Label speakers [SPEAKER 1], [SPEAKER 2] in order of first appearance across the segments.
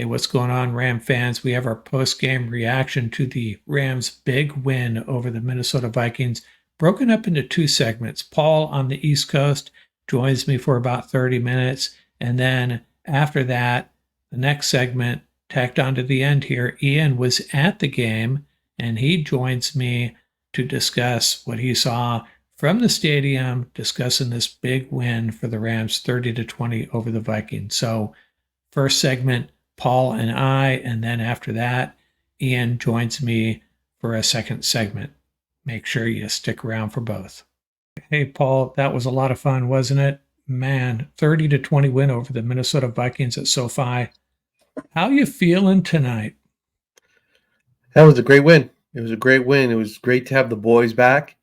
[SPEAKER 1] what's going on, Ram fans? We have our post-game reaction to the Rams' big win over the Minnesota Vikings, broken up into two segments. Paul on the East Coast joins me for about 30 minutes, and then after that, the next segment tacked on to the end here. Ian was at the game, and he joins me to discuss what he saw from the stadium, discussing this big win for the Rams, 30-20 over the Vikings. So, first segment, Paul and I, and then after that, Ian joins me for a second segment. Make sure you stick around for both. Hey, Paul, that was a lot of fun, wasn't it? Man, 30-20 win over the Minnesota Vikings at SoFi. How you feeling tonight?
[SPEAKER 2] That was a great win. It was a great win. It was great to have the boys back.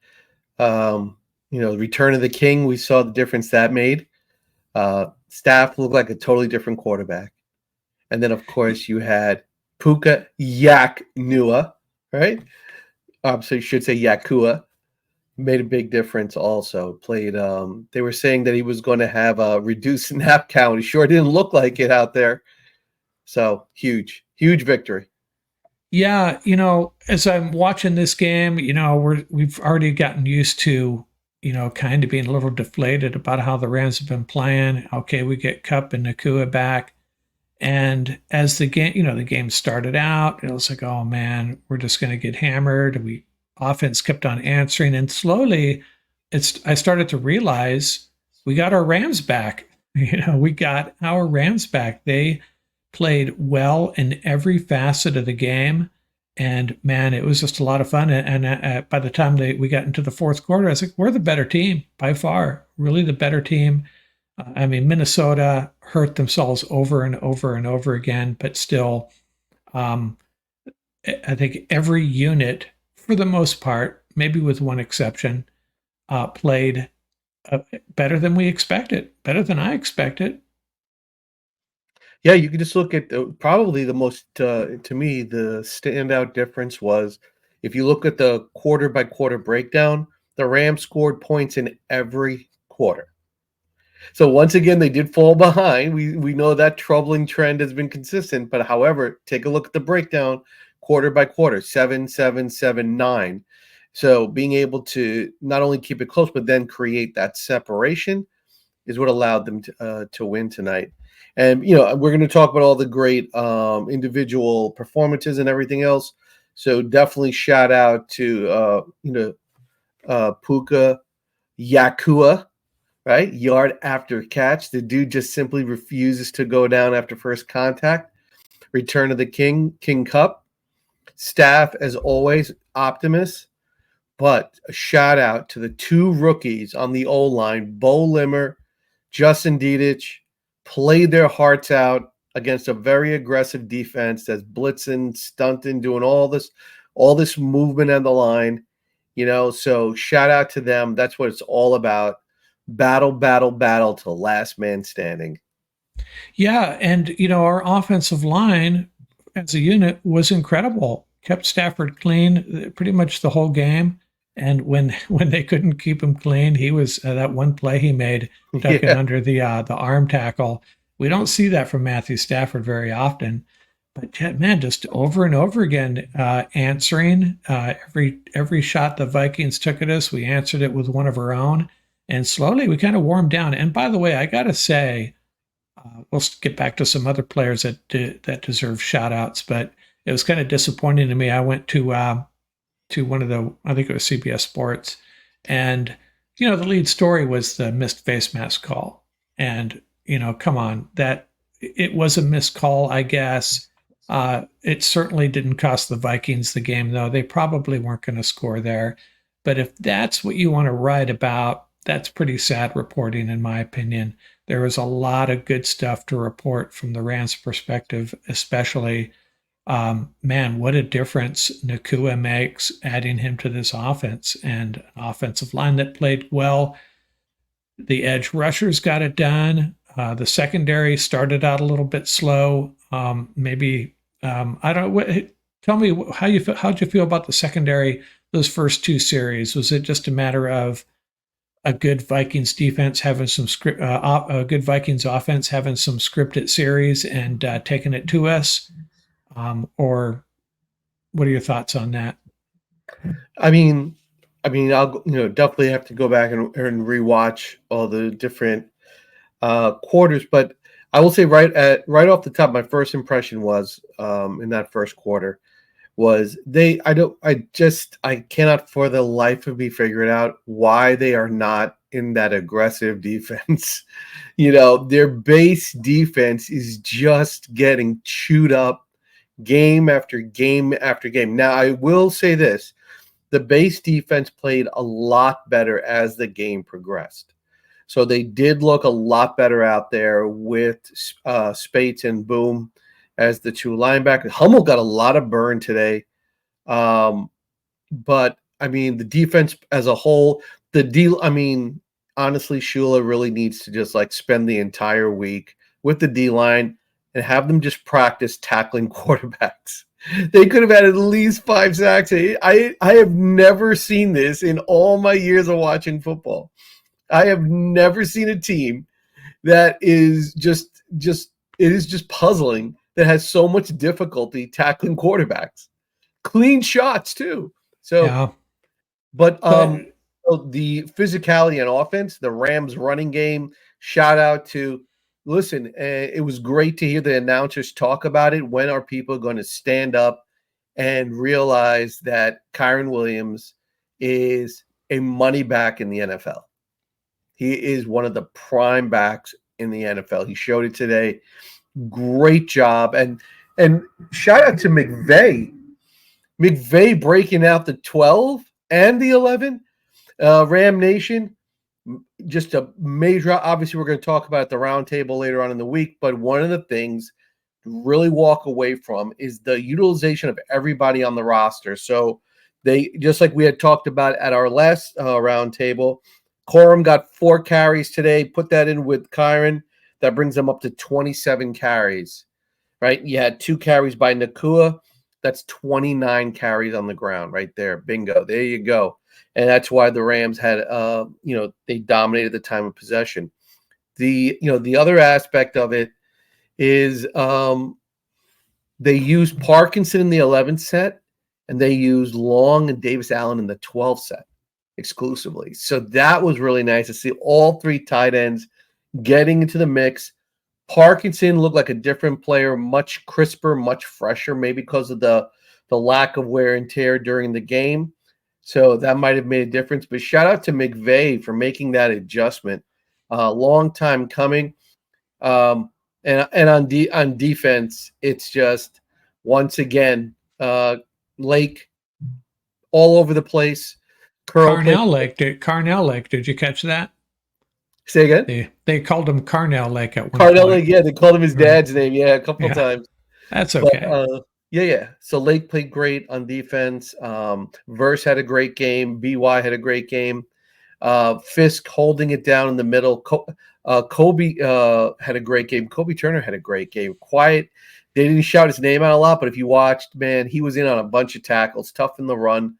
[SPEAKER 2] The return of the king, we saw the difference that made. Staff looked like a totally different quarterback. And then, of course, you had Puka Nua, right? So you should say Yakua. Made a big difference also. Played, they were saying that he was going to have a reduced snap count. He sure didn't look like it out there. So huge victory.
[SPEAKER 1] Yeah, as I'm watching this game, we've already gotten used to, kind of being a little deflated about how the Rams have been playing. Okay, we get Kupp and Nakua back. And as the game started out, it was like, oh man, we're just going to get hammered. Offense kept on answering, and slowly, I started to realize we got our Rams back. We got our Rams back. They played well in every facet of the game, and man, it was just a lot of fun. And by the time we got into the fourth quarter, I was like, we're the better team by far, really the better team. Minnesota hurt themselves over and over and over again, but still, I think every unit, for the most part, maybe with one exception, played better than we expected, better than I expected.
[SPEAKER 2] Yeah, you can just look at probably the most, to me, the standout difference was if you look at the quarter by quarter breakdown, the Rams scored points in every quarter. So once again, they did fall behind. We know that troubling trend has been consistent, but however, take a look at the breakdown quarter by quarter, 7, 7, 7, 9. So being able to not only keep it close, but then create that separation is what allowed them to win tonight. And, we're going to talk about all the great individual performances and everything else. So definitely shout out to, Puka Yakua, right? Yard after catch. The dude just simply refuses to go down after first contact. Return of the King Kupp. Staff, as always, optimists. But a shout out to the two rookies on the O-line, Bo Limmer, Justin Dedich, played their hearts out against a very aggressive defense that's blitzing, stunting, doing all this movement on the line. So shout out to them. That's what it's all about. Battle to last man standing.
[SPEAKER 1] Yeah, and our offensive line as a unit was incredible. Kept Stafford clean pretty much the whole game. And when they couldn't keep him clean, he was that one play he made ducking under the arm tackle. We don't see that from Matthew Stafford very often, but man, just over and over again, answering every shot the Vikings took at us, we answered it with one of our own, and slowly we kind of warmed down. And by the way, I gotta say, we'll get back to some other players that deserve shout outs, but it was kind of disappointing to me. I went to one of I think it was CBS Sports, and the lead story was the missed face mask call. And come on, that it was a missed call, I guess. It certainly didn't cost the Vikings the game, though. They probably weren't going to score there. But if that's what you want to write about, that's pretty sad reporting, in my opinion. There was a lot of good stuff to report from the Rams' perspective, especially. Man, what a difference Nakua makes, adding him to this offense, and an offensive line that played well. The edge rushers got it done. The secondary started out a little bit slow. I don't know. Tell me how you feel. How'd you feel about the secondary those first two series? Was it just a matter of a good Vikings defense having some script, a good Vikings offense having some scripted series and taking it to us? Or what are your thoughts on that?
[SPEAKER 2] I mean, I'll definitely have to go back and rewatch all the different quarters, but I will say right off the top, my first impression was in that first quarter was I cannot for the life of me figure it out why they are not in that aggressive defense. Their base defense is just getting chewed up game after game after game. Now, I will say this. The base defense played a lot better as the game progressed. So they did look a lot better out there with Spates and Boom as the two linebackers. Hummel got a lot of burn today. But, the defense as a whole, honestly, Shula really needs to just spend the entire week with the D-line and have them just practice tackling quarterbacks. They could have had at least 5 sacks. I have never seen this in all my years of watching football. I have never seen a team that is just puzzling, that has so much difficulty tackling quarterbacks. Clean shots too. So,
[SPEAKER 1] Yeah.
[SPEAKER 2] but the physicality and offense, the Rams running game, shout out to, listen, it was great to hear the announcers talk about it. When are people going to stand up and realize that Kyren Williams is a money back in the NFL? He is one of the prime backs in the NFL. He showed it today. Great job. And shout out to McVay. McVay breaking out the 12 and the 11. Ram Nation, just a major. Obviously, we're going to talk about at the roundtable later on in the week, but one of the things to really walk away from is the utilization of everybody on the roster. So they, just like we had talked about at our last roundtable, Corum got 4 carries today. Put that in with Kyren. That brings them up to 27 carries, right? You had 2 carries by Nakua. That's 29 carries on the ground right there. Bingo. There you go. And that's why the Rams had, they dominated the time of possession. The other aspect of it is they used Parkinson in the 11th set, and they used Long and Davis Allen in the 12th set exclusively. So that was really nice to see all 3 tight ends getting into the mix. Parkinson looked like a different player, much crisper, much fresher, maybe because of the lack of wear and tear during the game. So that might have made a difference. But shout out to McVay for making that adjustment. Long time coming. And on defense, it's just, once again, Lake all over the place.
[SPEAKER 1] Carnell Lake, did you catch that?
[SPEAKER 2] Say again?
[SPEAKER 1] They called him Carnell Lake at one
[SPEAKER 2] Carnell
[SPEAKER 1] point.
[SPEAKER 2] Lake, yeah, they called him his dad's name, a couple of times.
[SPEAKER 1] That's okay.
[SPEAKER 2] But, yeah. So Lake played great on defense. Verse had a great game. BY had a great game. Fisk holding it down in the middle. Kobe had a great game. Kobe Turner had a great game. Quiet. They didn't shout his name out a lot, but if you watched, man, he was in on a bunch of tackles, tough in the run.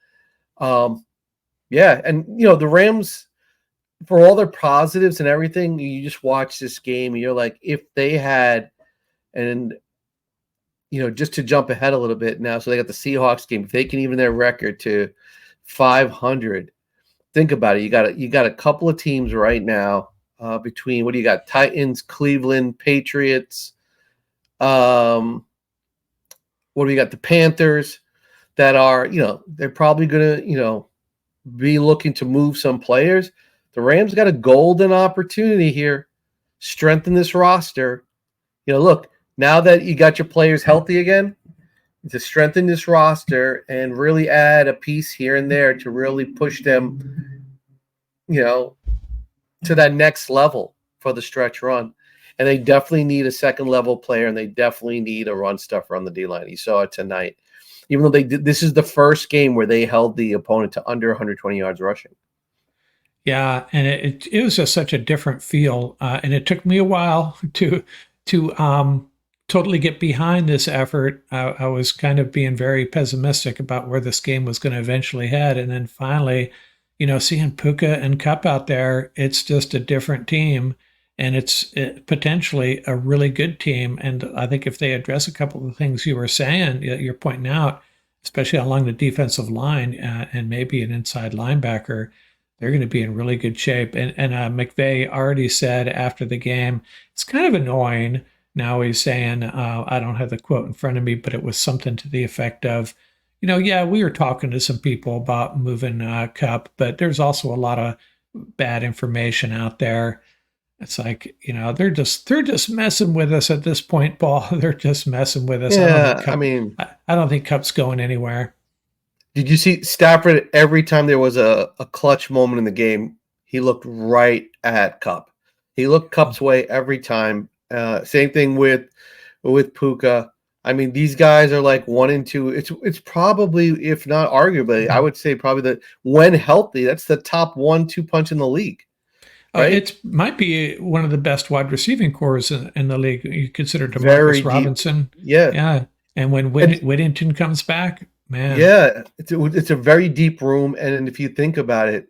[SPEAKER 2] Yeah, and the Rams, for all their positives and everything, you just watch this game and you're like, if they had, and just to jump ahead a little bit now, so they got the Seahawks game. If they can even their record to 500, think about it. You got a couple of teams right now between, what do you got? Titans, Cleveland, Patriots. What do we got? The Panthers that are, they're probably going to, be looking to move some players. The Rams got a golden opportunity here. Strengthen this roster. Look, now that you got your players healthy again, to strengthen this roster and really add a piece here and there to really push them, to that next level for the stretch run. And they definitely need a second level player, and they definitely need a run stuffer on the D-line. You saw it tonight. Even though this is the first game where they held the opponent to under 120 yards rushing.
[SPEAKER 1] Yeah, and it was just such a different feel, and it took me a while to totally get behind this effort. I was kind of being very pessimistic about where this game was going to eventually head, and then finally, seeing Puka and Cup out there, it's just a different team, and potentially a really good team. And I think if they address a couple of the things you were saying, you're pointing out, especially along the defensive line and maybe an inside linebacker, they're going to be in really good shape. And McVay already said after the game, it's kind of annoying. Now he's saying, I don't have the quote in front of me, but it was something to the effect of, yeah, we were talking to some people about moving Cup, but there's also a lot of bad information out there. It's like, they're just messing with us at this point, Paul. They're just messing with us.
[SPEAKER 2] Yeah, I mean,
[SPEAKER 1] I don't think Cup's going anywhere.
[SPEAKER 2] did you see Stafford every time there was a clutch moment in the game, he looked right at Cup. He looked Cup's way every time. Same thing with Puka. I mean, these guys are like 1 and 2. It's probably, if not arguably, I would say probably that when healthy, that's the top 1-2 punch in the league, right?
[SPEAKER 1] It might be one of the best wide receiving cores in the league. You consider
[SPEAKER 2] Very
[SPEAKER 1] Demarcus
[SPEAKER 2] deep.
[SPEAKER 1] Robinson.
[SPEAKER 2] Yeah.
[SPEAKER 1] Yeah. And when Whittington comes back, man.
[SPEAKER 2] Yeah, it's a very deep room. And if you think about it,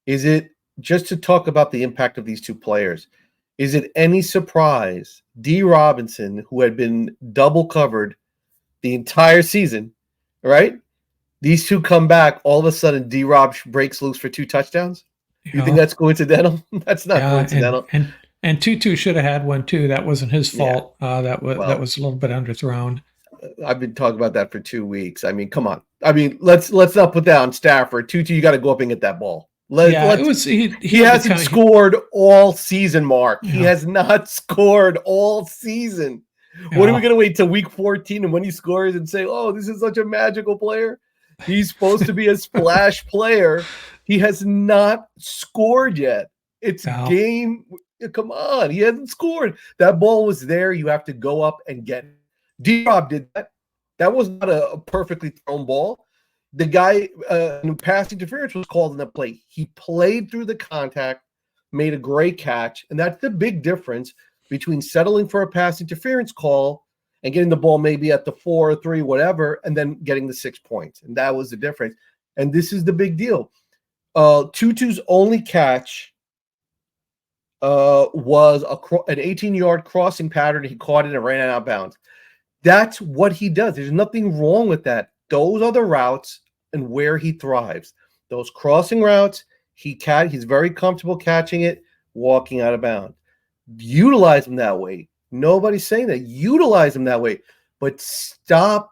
[SPEAKER 2] is it just to talk about the impact of these two players? Is it any surprise D. Robinson, who had been double covered the entire season, right? These two come back, all of a sudden D. Rob breaks loose for 2 touchdowns? You think that's coincidental? That's not coincidental.
[SPEAKER 1] And Tutu should have had one too. That wasn't his fault.
[SPEAKER 2] Yeah.
[SPEAKER 1] That was a little bit underthrown.
[SPEAKER 2] I've been talking about that for 2 weeks. I mean, come on. I mean, let's not put that on Stafford. Tutu, you got to go up and get that ball. He hasn't scored all season, Mark. Yeah. He has not scored all season. Yeah. What are we going to wait till week 14 and when he scores and say, oh, this is such a magical player? He's supposed to be a splash player. He has not scored yet. It's game. Come on. He hasn't scored. That ball was there. You have to go up and get it. D-Rob did that. That was not a perfectly thrown ball. The guy, pass interference was called in the play. He played through the contact, made a great catch, and that's the big difference between settling for a pass interference call and getting the ball maybe at the 4 or 3, whatever, and then getting the 6 points. And that was the difference. And this is the big deal. Tutu's only catch was an 18-yard crossing pattern. He caught it and ran it out of bounds. That's what he does. There's nothing wrong with that. Those are the routes and where he thrives. Those crossing routes, he's very comfortable catching it, walking out of bounds. Utilize him that way. Nobody's saying that. Utilize him that way. But stop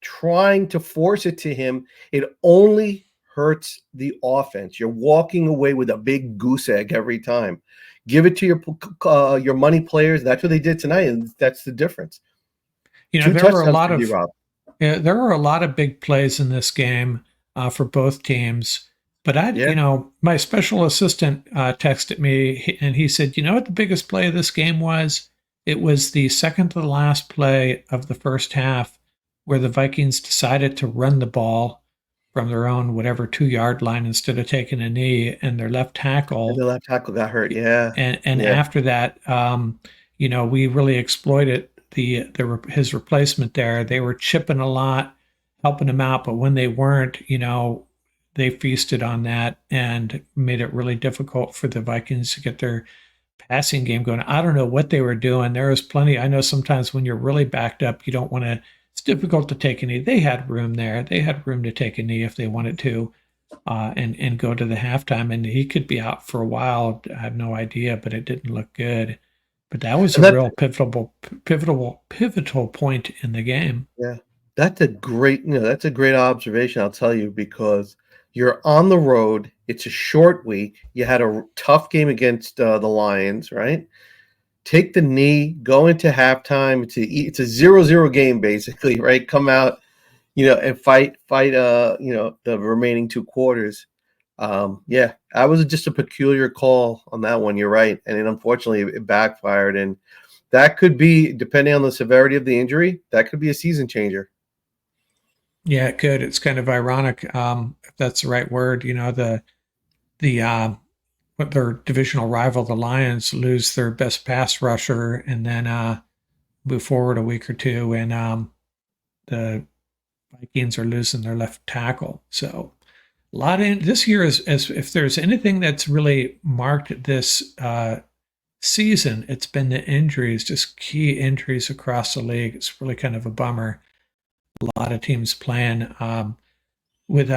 [SPEAKER 2] trying to force it to him. It only hurts the offense. You're walking away with a big goose egg every time. Give it to your money players. That's what they did tonight, and that's the difference.
[SPEAKER 1] There were a lot of big plays in this game for both teams. But my special assistant texted me and he said, you know what the biggest play of this game was? It was the second to the last play of the first half where the Vikings decided to run the ball from their own 2-yard line instead of taking a knee, and their left tackle.
[SPEAKER 2] And the left tackle got hurt, yeah.
[SPEAKER 1] And after that, we really exploited his replacement there. They were chipping a lot, helping him out, but when they weren't, they feasted on that and made it really difficult for the Vikings to get their passing game going. I don't know what they were doing. There was plenty. I know sometimes when you're really backed up, you don't want to. It's difficult to take a knee. They had room there. They had room to take a knee if they wanted to, and go to the halftime. And he could be out for a while. I have no idea, but it didn't look good. But that was a real pivotal point in the game.
[SPEAKER 2] Yeah, that's a great observation. I'll tell you, because you're on the road. It's a short week. You had a tough game against the Lions, right? Take the knee, go into halftime. It's a 0-0 game basically, right? Come out, and fight. The remaining 2 quarters. That was just a peculiar call on that one. You're right, and unfortunately it backfired, and that could be, depending on the severity of the injury, that could be a season changer.
[SPEAKER 1] Yeah, it could. It's kind of ironic, if that's the right word. Their divisional rival, the Lions, lose their best pass rusher and then move forward a week or two, and the Vikings are losing their left tackle. So A lot in this year is, as if there's anything that's really marked this season, it's been the injuries, just key injuries across the league. It's really kind of a bummer. A lot of teams playing with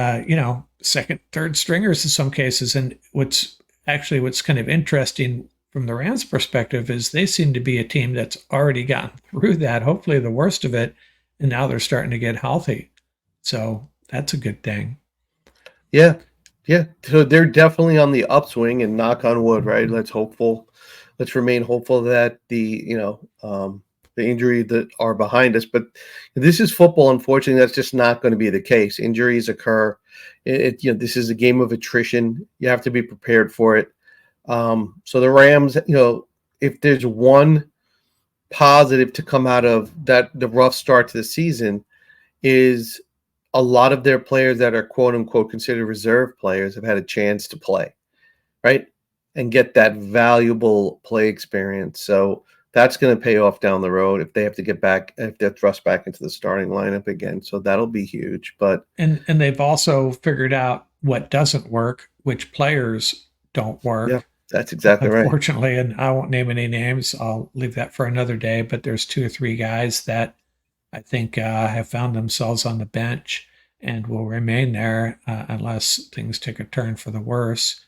[SPEAKER 1] second, third stringers in some cases. And what's kind of interesting from the Rams' perspective is they seem to be a team that's already gotten through that, hopefully the worst of it, and now they're starting to get healthy. So that's a good thing.
[SPEAKER 2] Yeah, yeah. So they're definitely on the upswing, and knock on wood, right? Let's remain hopeful that the injury that are behind us. But this is football. Unfortunately, that's just not going to be the case. Injuries occur. This is a game of attrition. You have to be prepared for it. So the Rams, if there's one positive to come out of the rough start to the season, is a lot of their players that are quote unquote considered reserve players have had a chance to play, right? And get that valuable play experience. So that's going to pay off down the road if they have to if they're thrust back into the starting lineup again. So that'll be huge. But
[SPEAKER 1] and they've also figured out what doesn't work, which players don't
[SPEAKER 2] yeah,
[SPEAKER 1] work.
[SPEAKER 2] that's exactly right.
[SPEAKER 1] Unfortunately, and I won't name any names. I'll leave that for another day. But there's 2 or 3 guys that I think have found themselves on the bench and will remain there unless things take a turn for the worse.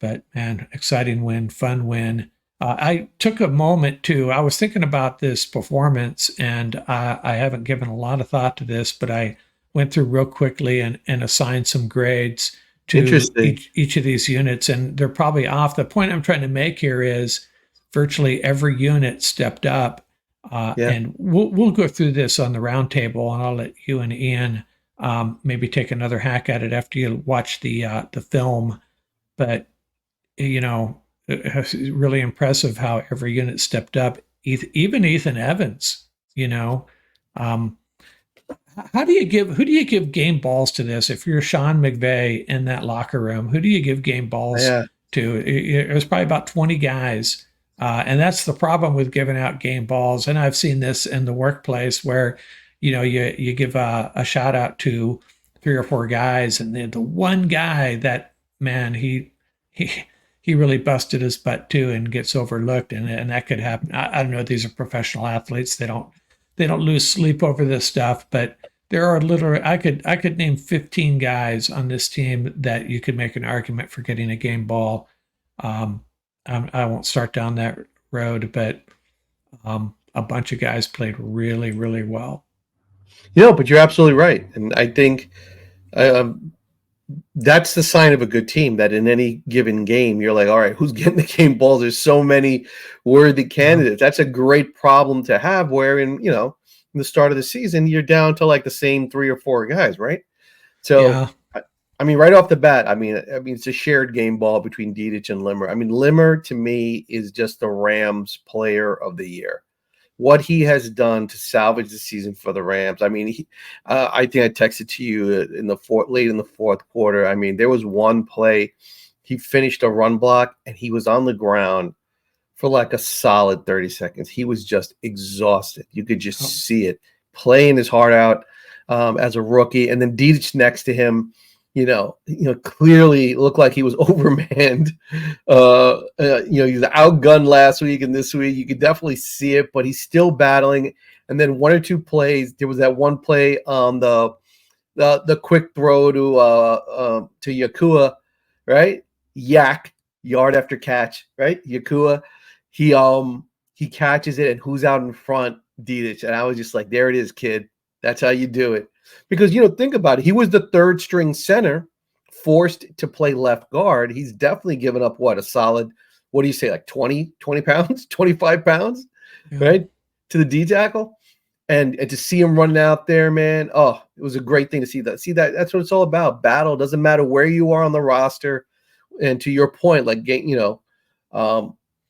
[SPEAKER 1] But man, exciting win, fun win. I took a moment I was thinking about this performance, and I haven't given a lot of thought to this, but I went through real quickly and assigned some grades to
[SPEAKER 2] Interesting.
[SPEAKER 1] each of these units, and they're probably off. The point I'm trying to make here is virtually every unit stepped up,
[SPEAKER 2] Yeah.
[SPEAKER 1] and we'll go through this on the roundtable, and I'll let you and Ian maybe take another hack at it after you watch the film. But it's really impressive how every unit stepped up. Even Ethan Evans, um, who do you give game balls to this? If you're Sean McVay in that locker room, who do you give game balls
[SPEAKER 2] Yeah.
[SPEAKER 1] to? It was probably about 20 guys. And that's the problem with giving out game balls. And I've seen this in the workplace where, you give a shout out to 3 or 4 guys, and the one guy that, man, he he really busted his butt too and gets overlooked, and that could happen. I don't know. These are professional athletes. They don't lose sleep over this stuff, but there are literally I could name 15 guys on this team that you could make an argument for getting a game ball. Um, I won't start down that road, but a bunch of guys played really, really well.
[SPEAKER 2] But you're absolutely right. And I think um, that's the sign of a good team, that in any given game, you're like, all right, who's getting the game balls? There's so many worthy
[SPEAKER 1] Yeah.
[SPEAKER 2] candidates. That's a great problem to have, where in the start of the season, you're down to like the same 3 or 4 guys, right? So,
[SPEAKER 1] Yeah.
[SPEAKER 2] I mean, right off the bat, I mean, it's a shared game ball between Dedich and Limmer. I mean, Limmer to me is just the Rams player of the year. What he has done to salvage the season for the Rams. I mean, I think I texted to you late in the fourth quarter. I mean, there was one play, he finished a run block and he was on the ground for like a solid 30 seconds. He was just exhausted. You could just
[SPEAKER 1] Oh,
[SPEAKER 2] see it, playing his heart out as a rookie. And then Dedich next to him, clearly looked like he was overmanned. He was outgunned last week and this week. You could definitely see it, but he's still battling. And then 1 or 2 plays, there was that one play on the quick throw to Yakua, right? Yard after catch, right? Yakua, he catches it, and who's out in front? Dedich. And I was just like, there it is, kid. That's how you do it. Because think about it. He was the 3rd string center, forced to play left guard. He's definitely given up a solid, what do you say, like 20 pounds, 25 pounds,
[SPEAKER 1] yeah.
[SPEAKER 2] right? To the D tackle. And to see him running out there, man, it was a great thing to see that. That's what it's all about. Battle. Doesn't matter where you are on the roster. And to your point, like,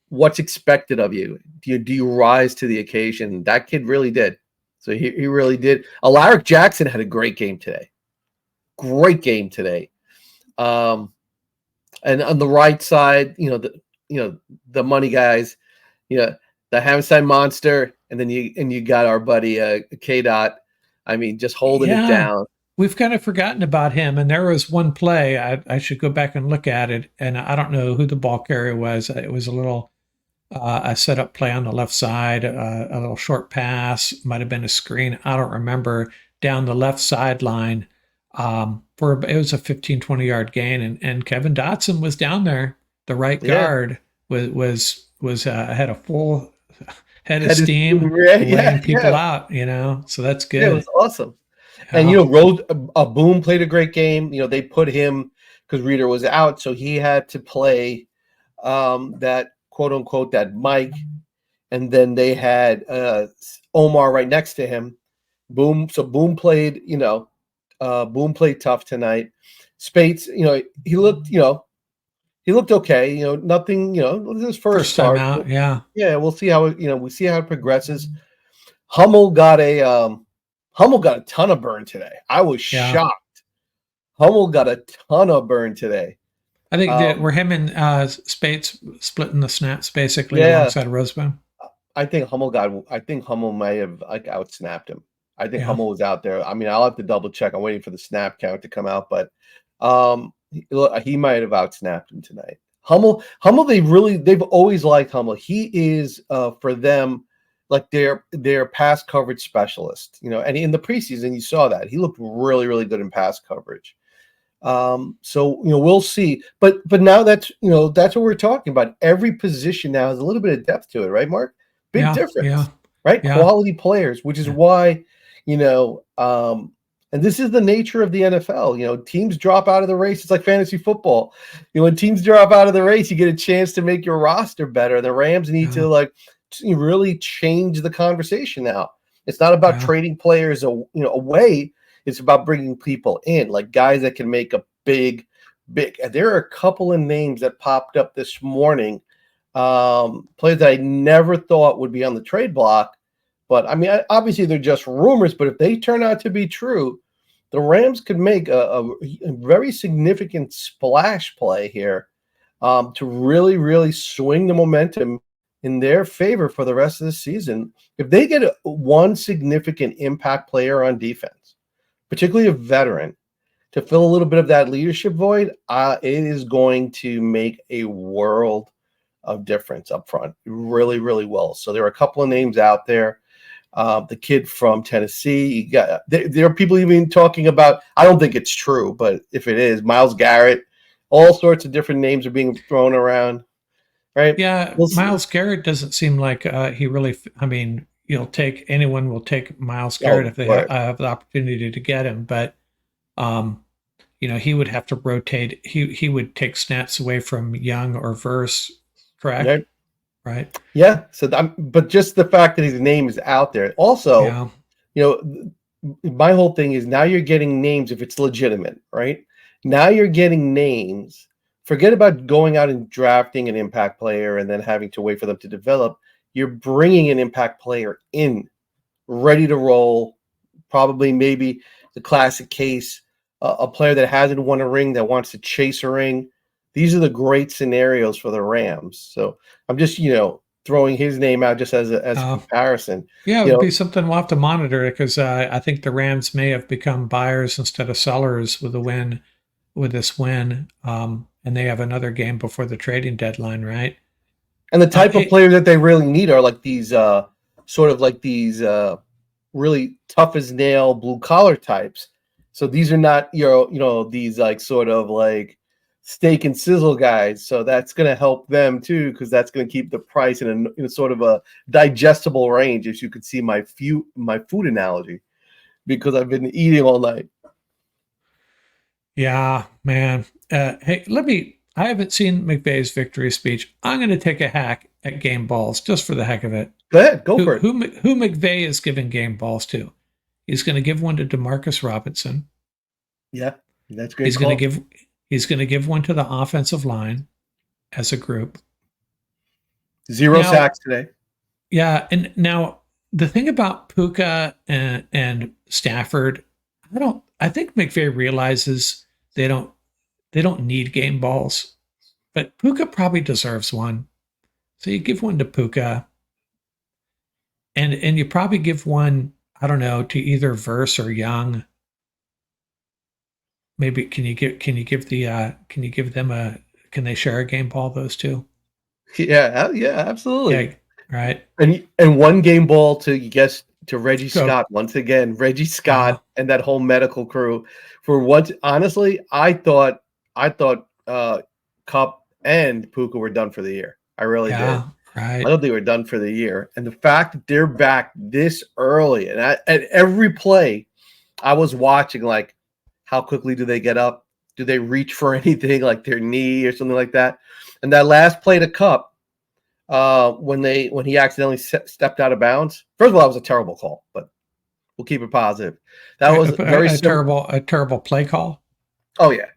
[SPEAKER 2] what's expected of you? Do you rise to the occasion? That kid really did. So he really did. Alaric Jackson had a great game today. Great game today. And on the right side, the money guys, the Hammerstein monster, and then you got our buddy K Dot. I mean, just holding it
[SPEAKER 1] Yeah.
[SPEAKER 2] down.
[SPEAKER 1] we've kind of forgotten about him. And there was one play, I should go back and look at it. And I don't know who the ball carrier was. It was a little, a setup play on the left side, a little short pass, might have been a screen. I don't remember, down the left sideline. It was a 15, 20 yard gain. And Kevin Dotson was down there. The right
[SPEAKER 2] Yeah.
[SPEAKER 1] guard was had a full head of
[SPEAKER 2] Had his
[SPEAKER 1] steam,
[SPEAKER 2] yeah,
[SPEAKER 1] laying people
[SPEAKER 2] yeah.
[SPEAKER 1] out, so that's
[SPEAKER 2] Yeah, it was
[SPEAKER 1] good.
[SPEAKER 2] awesome. And
[SPEAKER 1] Yeah.
[SPEAKER 2] Rose Boom played a great game. They put him because Reader was out, so he had to play that quote unquote that Mike, and then they had Omar right next to him. Boom played, Boom played tough tonight. Spates, he looked okay. Nothing. This is his first
[SPEAKER 1] First time
[SPEAKER 2] start.
[SPEAKER 1] out. Yeah.
[SPEAKER 2] Yeah, we'll see how we see how it progresses. Hummel got a ton of burn today. I was
[SPEAKER 1] Yeah.
[SPEAKER 2] shocked. Hummel got a ton of burn today.
[SPEAKER 1] I think that were him and Spates splitting the snaps basically
[SPEAKER 2] Yeah,
[SPEAKER 1] alongside Rosebone.
[SPEAKER 2] I think Hummel might have like outsnapped him. I think
[SPEAKER 1] Yeah.
[SPEAKER 2] Hummel was out there. I mean, I'll have to double check. I'm waiting for the snap count to come out, but he might have outsnapped him tonight. Hummel, they've always liked Hummel. He is for them like their pass coverage specialist. And in the preseason you saw that he looked really, really good in pass coverage. So we'll see. But now that's what we're talking about. Every position now has a little bit of depth to it, right, Mark? Big
[SPEAKER 1] Yeah. Yeah.
[SPEAKER 2] difference, right?
[SPEAKER 1] Yeah.
[SPEAKER 2] Quality players, which is why, and this is the nature of the NFL. Teams drop out of the race. It's like fantasy football. When teams drop out of the race, you get a chance to make your roster better. The Rams need to really change the conversation now. It's not about trading players, away. It's about bringing people in, like guys that can make a big. And there are a couple of names that popped up this morning, players that I never thought would be on the trade block. But I mean, obviously they're just rumors. But if they turn out to be true, the Rams could make a very significant splash play here to really, really swing the momentum in their favor for the rest of the season. If they get one significant impact player on defense, particularly a veteran, to fill a little bit of that leadership void, it is going to make a world of difference up front. Really, really well. So there are a couple of names out there. The kid from Tennessee, there are people even talking about, I don't think it's true, but if it is, Myles Garrett, all sorts of different names are being thrown around, right?
[SPEAKER 1] Yeah.
[SPEAKER 2] We'll see.
[SPEAKER 1] Miles Garrett doesn't seem like he really, I mean, anyone will take Miles Garrett
[SPEAKER 2] Oh,
[SPEAKER 1] if they
[SPEAKER 2] right.
[SPEAKER 1] have the opportunity to get him. But, he would have to rotate. He would take snaps away from Young or Verse, correct? Right.
[SPEAKER 2] Yeah. So, but just the fact that his name is out there. Also, my whole thing is now you're getting names if it's legitimate, right? Now you're getting names. Forget about going out and drafting an impact player and then having to wait for them to develop. You're bringing an impact player in, ready to roll. Probably, maybe the classic case, a player that hasn't won a ring that wants to chase a ring. These are the great scenarios for the Rams. So I'm just, throwing his name out just as a comparison.
[SPEAKER 1] Yeah, it would be something we'll have to monitor because I think the Rams may have become buyers instead of sellers with this win. And they have another game before the trading deadline, right?
[SPEAKER 2] And the type of player that they really need are like these sort of like these really tough as nail blue collar types. So these are not these like sort of like steak and sizzle guys. So that's going to help them too, because that's going to keep the price in a sort of a digestible range. As you could see my food analogy, because I've been eating all night.
[SPEAKER 1] Yeah, man. Hey, I haven't seen McVay's victory speech. I'm going to take a hack at game balls just for the heck of it.
[SPEAKER 2] Go ahead, go for it.
[SPEAKER 1] Who McVay is giving game balls to? He's going to give one to Demarcus Robinson.
[SPEAKER 2] Yeah, that's great.
[SPEAKER 1] He's going to give one to the offensive line as a group.
[SPEAKER 2] 0 sacks today.
[SPEAKER 1] Yeah, and now the thing about Puka and Stafford, I think McVay realizes they don't need game balls, but Puka probably deserves one. So you give one to Puka, and you probably give one, I don't know, to either Verse or Young. maybe can you give them can they share a game ball, those two?
[SPEAKER 2] Yeah, absolutely.
[SPEAKER 1] Yeah, right.
[SPEAKER 2] And one game ball to Reggie
[SPEAKER 1] Go.
[SPEAKER 2] Scott once again. Reggie
[SPEAKER 1] Yeah,
[SPEAKER 2] Scott and that whole medical crew for once. Honestly, I thought Cup and Puka were done for the year. I really did.
[SPEAKER 1] yeah,
[SPEAKER 2] I
[SPEAKER 1] right.
[SPEAKER 2] thought they were done for the year. And the fact that they're back this early and at every play, I was watching like how quickly do they get up? Do they reach for anything like their knee or something like that? And that last play to Cup, when he accidentally stepped out of bounds. First of all, that was a terrible call, but we'll keep it positive. That was very simple.
[SPEAKER 1] A terrible play call.
[SPEAKER 2] Oh yeah,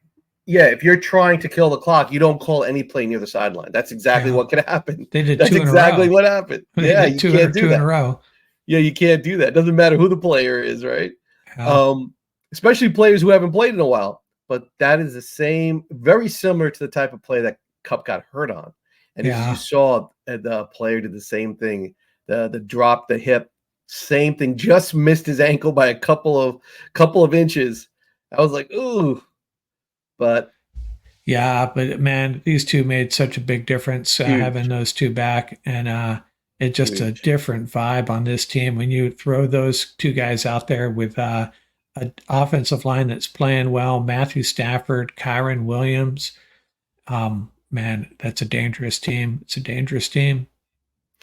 [SPEAKER 2] yeah. If you're trying to kill the clock, you don't call any play near the sideline. That's exactly
[SPEAKER 1] Yeah,
[SPEAKER 2] what could happen.
[SPEAKER 1] they did
[SPEAKER 2] That's
[SPEAKER 1] two in a
[SPEAKER 2] exactly
[SPEAKER 1] row.
[SPEAKER 2] what happened.
[SPEAKER 1] They
[SPEAKER 2] Yeah,
[SPEAKER 1] did
[SPEAKER 2] you can't do
[SPEAKER 1] two in a
[SPEAKER 2] that.
[SPEAKER 1] row.
[SPEAKER 2] Yeah, you can't do that. Doesn't matter who the player is, right?
[SPEAKER 1] Yeah,
[SPEAKER 2] Um, Especially players who haven't played in a while. But that is the same, very similar to the type of play that Cup got hurt on. And as you
[SPEAKER 1] yeah.
[SPEAKER 2] saw, the player did the same thing. The drop, the hip, same thing. Just missed his ankle by a couple of inches. I was like, ooh, but
[SPEAKER 1] Yeah, but man, these two made such a big difference having
[SPEAKER 2] huge,
[SPEAKER 1] those two back, and it's just a
[SPEAKER 2] huge.
[SPEAKER 1] different vibe on this team when you throw those two guys out there with an offensive line that's playing well. Matthew Stafford, Kyren Williams. Man, that's a dangerous team. It's a dangerous team.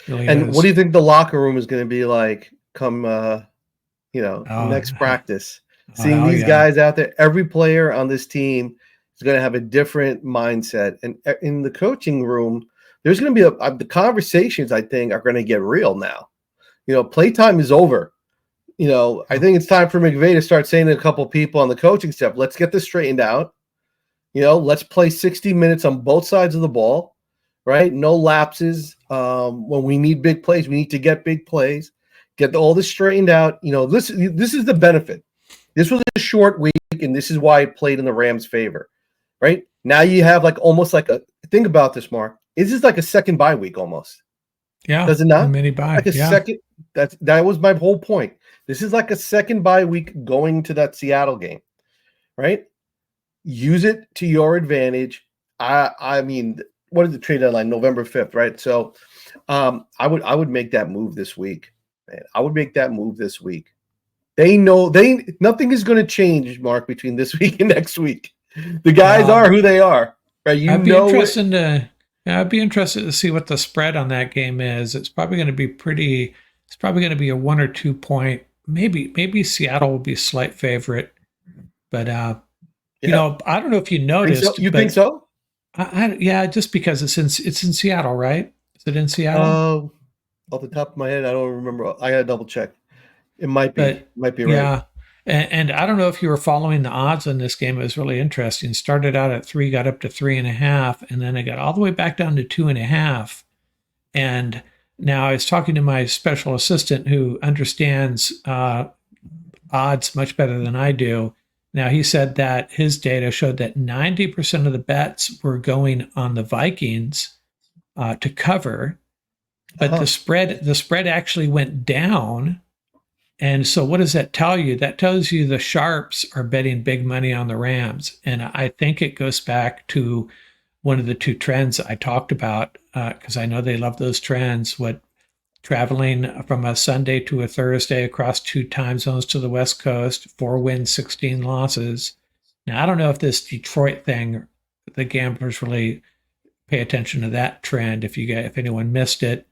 [SPEAKER 1] It really
[SPEAKER 2] And what do
[SPEAKER 1] is.
[SPEAKER 2] you think the locker room is going to be like come
[SPEAKER 1] Oh,
[SPEAKER 2] next practice?
[SPEAKER 1] oh
[SPEAKER 2] Seeing
[SPEAKER 1] hell
[SPEAKER 2] these
[SPEAKER 1] yeah.
[SPEAKER 2] guys out there, every player on this team is going to have a different mindset. And in the coaching room, there's going to be the conversations, I think, are going to get real now. Playtime is over. I
[SPEAKER 1] Yeah.
[SPEAKER 2] think it's time for McVay to start saying to a couple people on the coaching staff, let's get this straightened out. Let's play 60 minutes on both sides of the ball, right? No lapses. When we need big plays, we need to get big plays, get all this straightened out. This is the benefit. This was a short week, and this is why it played in the Rams' favor, right? Now you have like almost like think about this, Mark. This is like a second bye week almost.
[SPEAKER 1] Yeah,
[SPEAKER 2] Does it
[SPEAKER 1] a
[SPEAKER 2] not?
[SPEAKER 1] mini buy.
[SPEAKER 2] Like a
[SPEAKER 1] Yeah.
[SPEAKER 2] second. That was my whole point. This is like a second bye week going to that Seattle game, right? Use it to your advantage. I mean, what is the trade deadline? November 5th, right? So I would make that move this week. Man, I would make that move this week. They know nothing is going to change, Mark, between this week and next week. The guys are
[SPEAKER 1] Well,
[SPEAKER 2] who they are, right? You
[SPEAKER 1] I'd be
[SPEAKER 2] know it.
[SPEAKER 1] interested to yeah, I'd be interested to see what the spread on that game is. It's probably going to be pretty. It's probably going to be a 1 or 2 point. Maybe Seattle will be a slight favorite, but
[SPEAKER 2] Yeah.
[SPEAKER 1] I don't know if you
[SPEAKER 2] Think so?
[SPEAKER 1] noticed,
[SPEAKER 2] You think
[SPEAKER 1] but
[SPEAKER 2] so?
[SPEAKER 1] yeah, just because it's in Seattle, right? Is it in Seattle?
[SPEAKER 2] Uh, Off the top of my head, I don't remember. I gotta double check. It might be.
[SPEAKER 1] But
[SPEAKER 2] Might be right.
[SPEAKER 1] yeah, and I don't know if you were following the odds on this game. It was really interesting. Started out at 3, got up to 3.5, and then it got all the way back down to 2.5. And now I was talking to my special assistant who understands odds much better than I do. Now he said that his data showed that 90% of the bets were going on the Vikings to cover, but
[SPEAKER 2] Uh-huh.
[SPEAKER 1] the spread actually went down. And so, what does that tell you? That tells you the sharps are betting big money on the Rams. And I think it goes back to one of the two trends I talked about, because I know they love those trends. What traveling from a Sunday to a Thursday across two time zones to the West Coast, 4 wins, 16 losses. Now, I don't know if this Detroit thing, the gamblers really pay attention to that trend. If anyone missed it,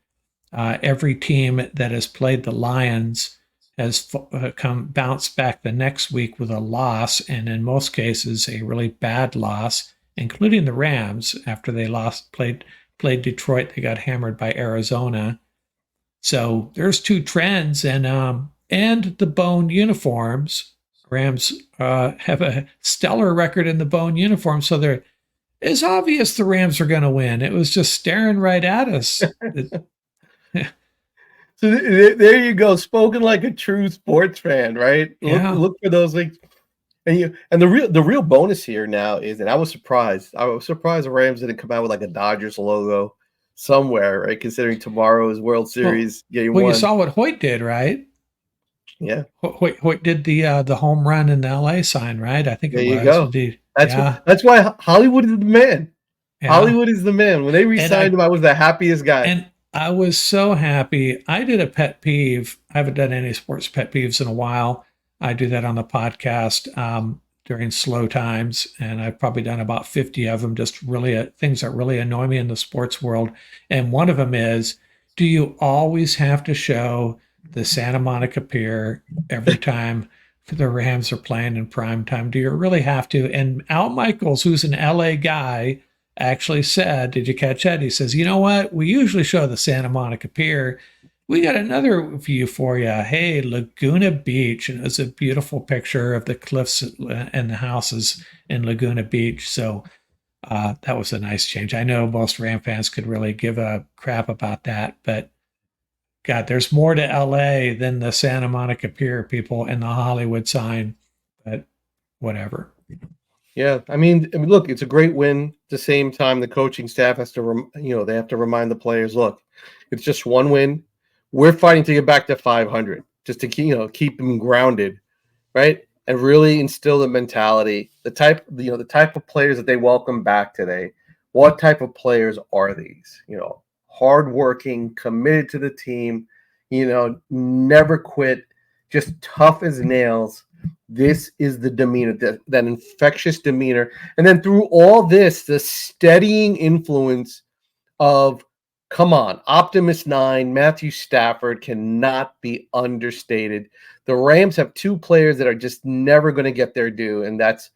[SPEAKER 1] every team that has played the Lions has come bounced back the next week with a loss, and in most cases, a really bad loss, including the Rams. After they played Detroit, they got hammered by Arizona. So there's two trends, and the bone uniforms. Rams have a stellar record in the bone uniform, so it's obvious the Rams are going to win. It was just staring right at us.
[SPEAKER 2] So there you go, spoken like a true sports fan, right? Look
[SPEAKER 1] Yeah.
[SPEAKER 2] look for those things. And the real bonus here now is, and I was surprised. I was surprised the Rams didn't come out with like a Dodgers logo somewhere, right? Considering tomorrow is World
[SPEAKER 1] Well,
[SPEAKER 2] Series Game
[SPEAKER 1] well, you
[SPEAKER 2] One.
[SPEAKER 1] saw what Hoyt did, right?
[SPEAKER 2] Yeah.
[SPEAKER 1] Hoyt did the home run in the LA sign, right? I think
[SPEAKER 2] There
[SPEAKER 1] it
[SPEAKER 2] you
[SPEAKER 1] was.
[SPEAKER 2] go.
[SPEAKER 1] Yeah,
[SPEAKER 2] That's why Hollywood is the man.
[SPEAKER 1] yeah.
[SPEAKER 2] Hollywood is the man. When they
[SPEAKER 1] And
[SPEAKER 2] re-signed him, I was the happiest guy.
[SPEAKER 1] I was so happy. I did a pet peeve. I haven't done any sports pet peeves in a while. I do that on the podcast during slow times, and I've probably done about 50 of them. Just really things that really annoy me in the sports world. And one of them is, do you always have to show the Santa Monica Pier every time the Rams are playing in prime time? Do you really have to? And Al Michaels, who's an LA guy, actually said, did you catch that? He says, you know what? We usually show the Santa Monica Pier. We got another view for you. Hey, Laguna Beach. And it's a beautiful picture of the cliffs and the houses in Laguna Beach. So that was a nice change. I know most Ram fans could really give a crap about that, but God, there's more to LA than the Santa Monica Pier, people, and the Hollywood sign. But whatever.
[SPEAKER 2] Yeah, I mean, look, it's a great win. At the same time, the coaching staff has to, they have to remind the players, look, it's just one win. We're fighting to get back to 500, just to keep them grounded, right? And really instill the mentality, the type of players that they welcome back today. What type of players are these? Hardworking, committed to the team, never quit, just tough as nails. This is the demeanor, that infectious demeanor. And then through all this, the steadying influence of, come on, Optimus 9, Matthew Stafford cannot be understated. The Rams have two players that are just never going to get their due, and that's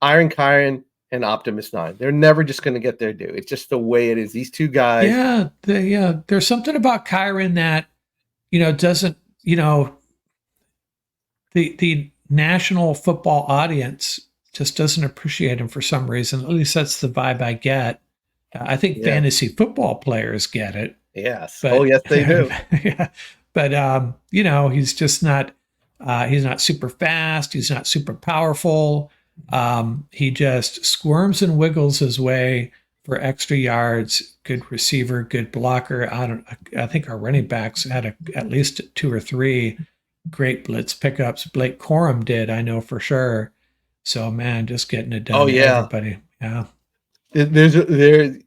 [SPEAKER 2] Iron Kyren and Optimus 9. They're never just going to get their due. It's just the way it is. These two guys.
[SPEAKER 1] Yeah, there's something about Kyren that, doesn't, the national football audience just doesn't appreciate him for some reason. At least that's the vibe I get. I think fantasy football players get it.
[SPEAKER 2] Yes.
[SPEAKER 1] But,
[SPEAKER 2] Oh, yes, they do.
[SPEAKER 1] Yeah, but he's just not. He's not super fast. He's not super powerful. He just squirms and wiggles his way for extra yards. Good receiver, good blocker. I think our running backs had at least 2 or 3 great blitz pickups. Blake Corum did, I know for sure. So man, just getting it done.
[SPEAKER 2] Oh yeah,
[SPEAKER 1] everybody. Yeah.
[SPEAKER 2] There's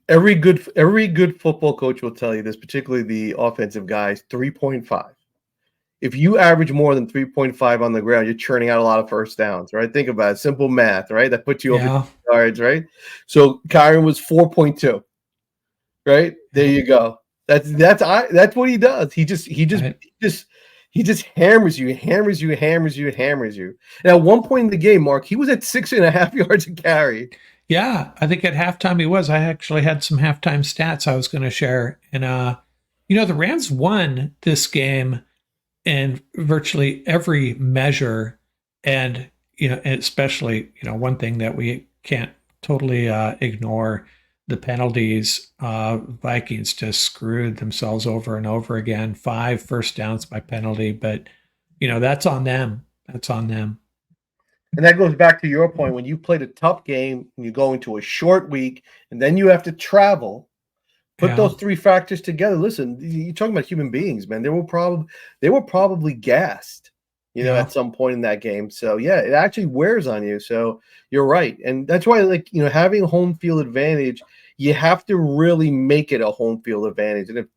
[SPEAKER 2] every good football coach will tell you this, particularly the offensive guys. 3.5. If you average more than 3.5 on the ground, you're churning out a lot of first downs, right? Think about it. Simple math, right? That puts you over yards, right? So Kyren was 4.2, right? There you go. That's what he does. He just hammers you. And at one point in the game, Mark, he was at 6.5 yards a carry.
[SPEAKER 1] Yeah, I think at halftime he was. I actually had some halftime stats I was going to share. And, the Rams won this game in virtually every measure. And, especially, one thing that we can't totally ignore, the penalties. Vikings just screwed themselves over and over again. 5 first downs by penalty. But, that's on them. That's on them.
[SPEAKER 2] And that goes back to your point. When you played a tough game and you go into a short week and then you have to travel, put those 3 factors together. Listen, you're talking about human beings, man. They were probably gassed, at some point in that game. So yeah, it actually wears on you. So you're right. And that's why, having home field advantage, you have to really make it a home field advantage. And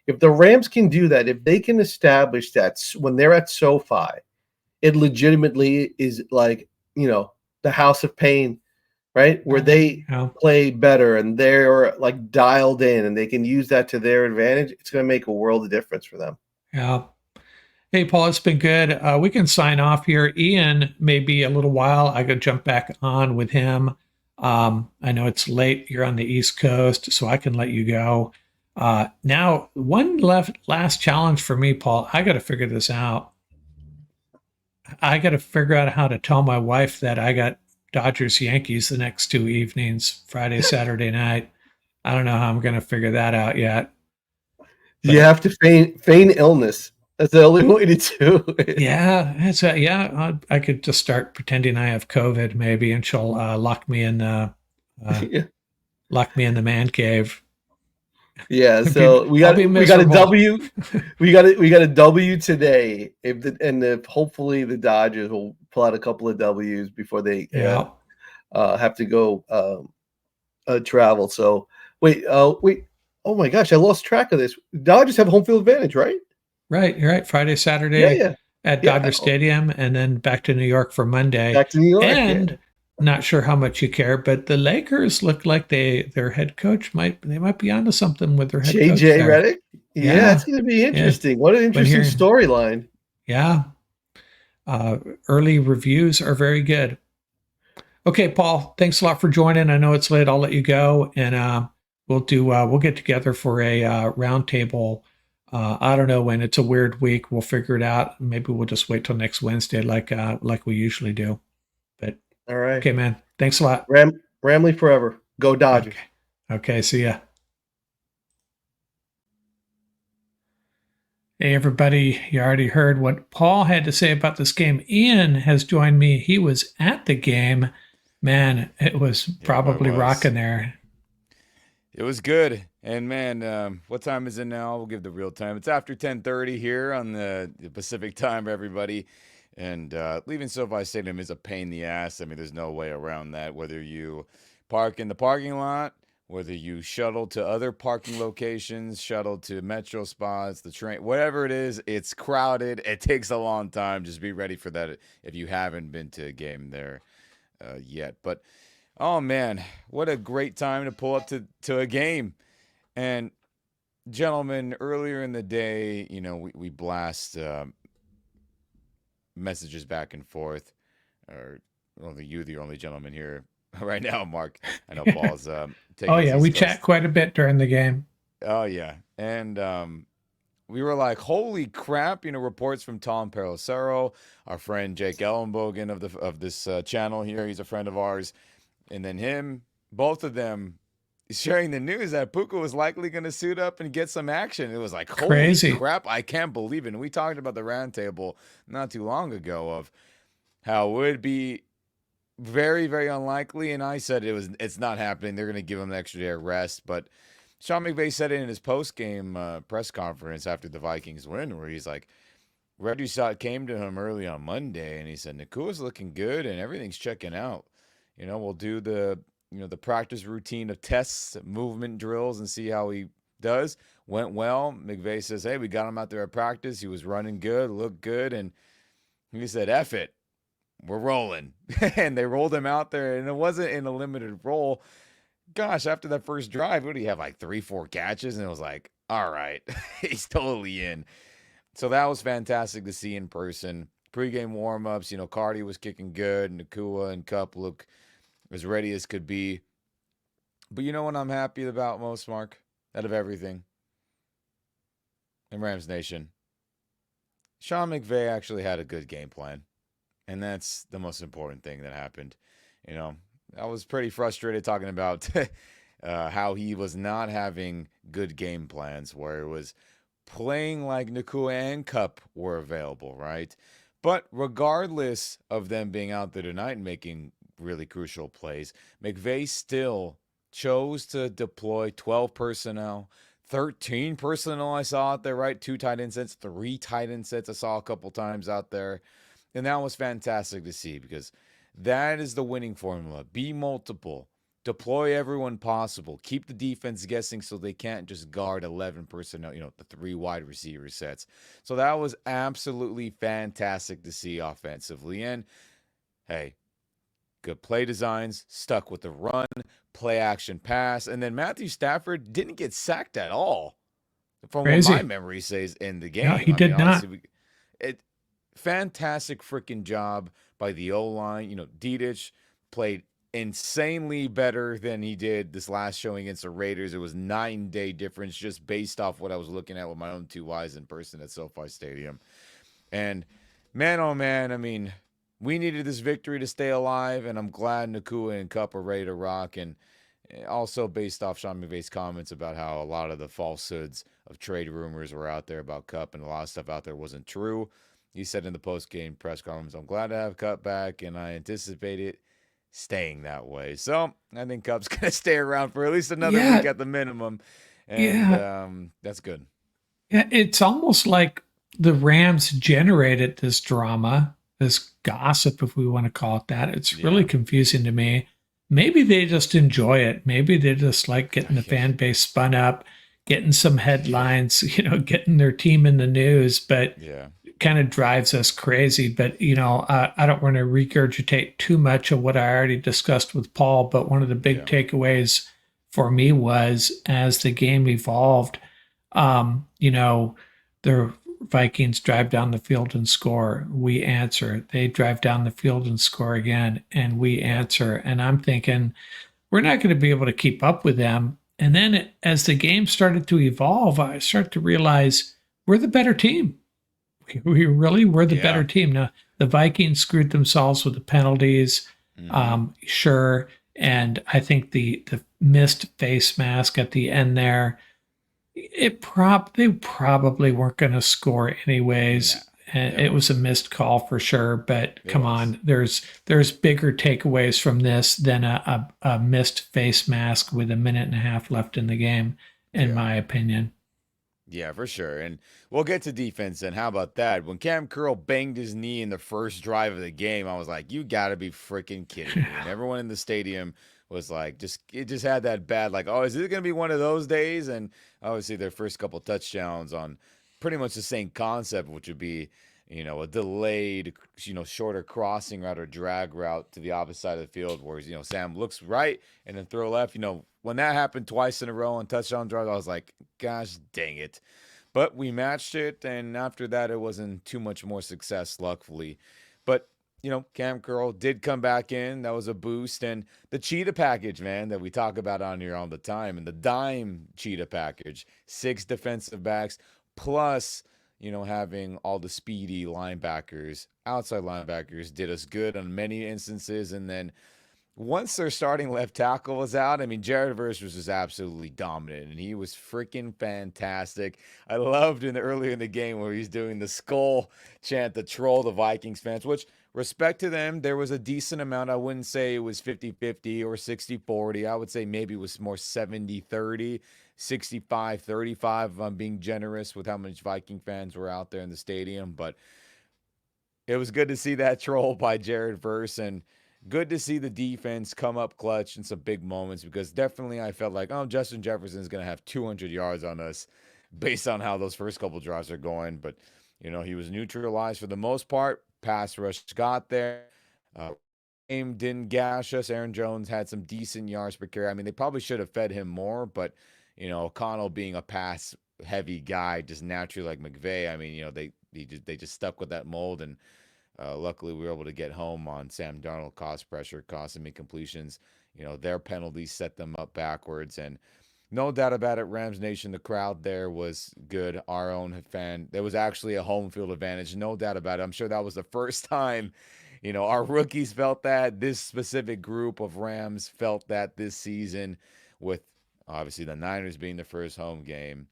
[SPEAKER 2] if the Rams can do that, if they can establish that when they're at SoFi, it legitimately is like, the house of pain, right? Where they play better and they're like dialed in and they can use that to their advantage. It's going to make a world of difference for them.
[SPEAKER 1] Yeah. Hey, Paul, it's been good. We can sign off here. Ian may be a little while. I could jump back on with him. I know it's late. You're on the East Coast, so I can let you go. Now, one last challenge for me, Paul. I got to figure this out. I got to figure out how to tell my wife that I got Dodgers Yankees the next 2 evenings, Friday, Saturday night. I don't know how I'm going to figure that out yet.
[SPEAKER 2] You have to feign illness. That's the only way to do it.
[SPEAKER 1] Yeah, I could just start pretending I have COVID, maybe, and she'll lock me in the man cave.
[SPEAKER 2] Yeah, so
[SPEAKER 1] I'll be
[SPEAKER 2] we got a
[SPEAKER 1] miserable.
[SPEAKER 2] W. We got a W today. If hopefully the Dodgers will pull out a couple of W's before they
[SPEAKER 1] Yeah.
[SPEAKER 2] have to go travel. So wait. Oh my gosh, I lost track of this. Dodgers have home field advantage, right?
[SPEAKER 1] Right. You're right. Friday,
[SPEAKER 2] Yeah,
[SPEAKER 1] Saturday
[SPEAKER 2] yeah,
[SPEAKER 1] at
[SPEAKER 2] yeah.
[SPEAKER 1] Dodger Stadium, and then back to New York for Monday.
[SPEAKER 2] Back to New York. Yeah,
[SPEAKER 1] And not sure how much you care, but the Lakers look like their head coach might be onto something with their head coach
[SPEAKER 2] JJ
[SPEAKER 1] there.
[SPEAKER 2] Redick. Yeah,
[SPEAKER 1] Yeah.
[SPEAKER 2] it's going to be
[SPEAKER 1] Yeah.
[SPEAKER 2] interesting. What an
[SPEAKER 1] Been
[SPEAKER 2] interesting
[SPEAKER 1] hearing.
[SPEAKER 2] storyline.
[SPEAKER 1] Yeah. Early reviews are very good. Okay, Paul, thanks a lot for joining. I know it's late. I'll let you go, and we'll get together for a roundtable. I don't know when. It's a weird week. We'll figure it out. Maybe we'll just wait till next Wednesday, like we usually do. But
[SPEAKER 2] All right,
[SPEAKER 1] okay, man. Thanks a lot.
[SPEAKER 2] Ramley forever. Go Dodgers.
[SPEAKER 1] Okay. Okay. See ya. Hey, everybody. You already heard what Paul had to say about this game. Ian has joined me. He was at the game. Man, it was
[SPEAKER 3] Yep, I
[SPEAKER 1] probably
[SPEAKER 3] was.
[SPEAKER 1] rocking there.
[SPEAKER 3] It was good. And man, what time is it now? We'll give the real time. It's after 10:30 here on the Pacific time, everybody. And leaving SoFi Stadium is a pain in the ass. I mean, there's no way around that. Whether you park in the parking lot, whether you shuttle to other parking locations, shuttle to metro spots, the train, whatever it is, it's crowded. It takes a long time. Just be ready for that if you haven't been to a game there yet. But oh man, what a great time to pull up to a game. And gentlemen, earlier in the day, we blast messages back and forth. Or only you, the only gentleman here right now, Mark. I know Paul's
[SPEAKER 1] Oh
[SPEAKER 3] taking his
[SPEAKER 1] yeah, we
[SPEAKER 3] East
[SPEAKER 1] chat
[SPEAKER 3] Coast.
[SPEAKER 1] quite a bit during the game.
[SPEAKER 3] Oh yeah, and we were like, "Holy crap!" Reports from Tom Pelissero, our friend Jake Ellenbogen of this channel here. He's a friend of ours, and then him, both of them sharing the news that Puka was likely going to suit up and get some action. It was like, holy
[SPEAKER 1] Crazy.
[SPEAKER 3] crap, I can't believe it. And we talked about the roundtable not too long ago of how it would be very, very unlikely. And I said it's not happening. They're going to give him an extra day of rest. But Sean McVay said it in his post-game press conference after the Vikings win, where he's like, Reggie came to him early on Monday, and he said, Nakua's looking good, and everything's checking out. We'll do the practice routine of tests, movement drills, and see how he does. Went well. McVay says, hey, we got him out there at practice. He was running good, looked good, and he said, F it. We're rolling. And they rolled him out there, and it wasn't in a limited role. Gosh, after that first drive, what do you have, like 3-4 catches? And it was like, all right, he's totally in. So that was fantastic to see in person. Pre-game warm-ups, Cardi was kicking good, Nakua and Cup look as ready as could be. But you know what I'm happy about most, Mark? Out of everything in Rams Nation, Sean McVay actually had a good game plan. And that's the most important thing that happened. I was pretty frustrated talking about how he was not having good game plans, where it was playing like Nakua and Cup were available, right? But regardless of them being out there tonight and making really crucial plays, McVay still chose to deploy 12 personnel, 13 personnel I saw out there, right? 2 tight end sets, 3 tight end sets I saw a couple times out there. And that was fantastic to see, because that is the winning formula. Be multiple. Deploy everyone possible. Keep the defense guessing so they can't just guard 11 personnel, the 3 wide receiver sets. So that was absolutely fantastic to see offensively. And hey, good play designs, stuck with the run, play action pass. And then Matthew Stafford didn't get sacked at all, from what my
[SPEAKER 1] Crazy.
[SPEAKER 3] memory says in the
[SPEAKER 1] Yeah,
[SPEAKER 3] game.
[SPEAKER 1] he
[SPEAKER 3] I mean,
[SPEAKER 1] did not.
[SPEAKER 3] obviously, it fantastic freaking job by the O-line. Dedich played insanely better than he did this last showing against the Raiders. It was night and day difference just based off what I was looking at with my own 2 eyes in person at SoFi Stadium. And man, oh man, I mean, we needed this victory to stay alive, and I'm glad Nakua and Cup are ready to rock. And also based off Sean McVay's comments about how a lot of the falsehoods of trade rumors were out there about Cup, and a lot of stuff out there wasn't true. He said in the post-game press conference, I'm glad to have Cup back, and I anticipate it staying that way. So I think Cup's going to stay around for at least another week
[SPEAKER 1] Yeah,
[SPEAKER 3] at the minimum. And
[SPEAKER 1] Yeah,
[SPEAKER 3] that's good.
[SPEAKER 1] yeah, it's almost like the Rams generated this drama, this gossip, if we want to call it that. It's really
[SPEAKER 3] Yeah.
[SPEAKER 1] confusing to me. Maybe they just enjoy it. Maybe they just like getting the fan base spun up, getting some headlines, getting their team in the news, but
[SPEAKER 3] Yeah.
[SPEAKER 1] it kind of drives us crazy. But, I don't want to regurgitate too much of what I already discussed with Paul, but one of the big
[SPEAKER 3] Yeah.
[SPEAKER 1] takeaways for me was as the game evolved, the Vikings drive down the field and score. We answer. They drive down the field and score again, and we
[SPEAKER 3] Yeah.
[SPEAKER 1] answer. And I'm thinking, we're not going to be able to keep up with them. And then as the game started to evolve, I start to realize we're the better team. We really were the better
[SPEAKER 3] Yeah.
[SPEAKER 1] team. Now, the Vikings screwed themselves with the penalties,
[SPEAKER 3] Mm-hmm.
[SPEAKER 1] sure. And I think the missed face mask at the end there, they probably weren't going to score
[SPEAKER 3] Nah,
[SPEAKER 1] anyways. And it
[SPEAKER 3] never.
[SPEAKER 1] was a missed call for sure. But
[SPEAKER 3] It
[SPEAKER 1] come
[SPEAKER 3] was.
[SPEAKER 1] on, there's bigger takeaways from this than a missed face mask with a minute and a half left in the game, in
[SPEAKER 3] Yeah.
[SPEAKER 1] my opinion.
[SPEAKER 3] Yeah, for sure. And we'll get to defense. And how about that? When Cam Curl banged his knee in the first drive of the game, I was like, you got to be freaking kidding me. And everyone in the stadium was like, it just had that bad, like, oh, is it going to be one of those days? And obviously, their first couple touchdowns on pretty much the same concept, which would be, a delayed, shorter crossing route or drag route to the opposite side of the field, where, Sam looks right and then throw left. When that happened twice in a row on touchdown drives, I was like, gosh dang it. But we matched it, and after that, it wasn't too much more success, luckily. But, Cam Curl did come back in. That was a boost. And the cheetah package, man, that we talk about on here all the time, and the dime cheetah package, 6 defensive backs, plus, having all the speedy linebackers, outside linebackers, did us good on many instances. And then once their starting left tackle was out, I mean, Jared Verse was just absolutely dominant, and he was freaking fantastic. I loved earlier in the game where he's doing the skull chant to troll the Vikings fans, which, respect to them, there was a decent amount. I wouldn't say it was 50-50 or 60-40. I would say maybe it was more 70-30, 65-35 if I'm being generous with how much Viking fans were out there in the stadium. But it was good to see that troll by Jared Verse, and good to see the defense come up clutch in some big moments, because definitely I felt like, oh, Justin Jefferson is going to have 200 yards on us based on how those first couple drives are going. But, he was neutralized for the most part. Pass rush got there. Uh, Game didn't gash us. Aaron Jones had some decent yards per carry. I mean, they probably should have fed him more, but, O'Connell being a pass heavy guy, just naturally like McVay, I mean, they just stuck with that mold, and luckily, we were able to get home on Sam Darnold, cost pressure, cost him incompletions. Their penalties set them up backwards. And no doubt about it, Rams Nation, the crowd there was good. Our own fan, there was actually a home field advantage. No doubt about it. I'm sure that was the first time, our rookies felt that. This specific group of Rams felt that this season, with obviously the Niners being the first home game.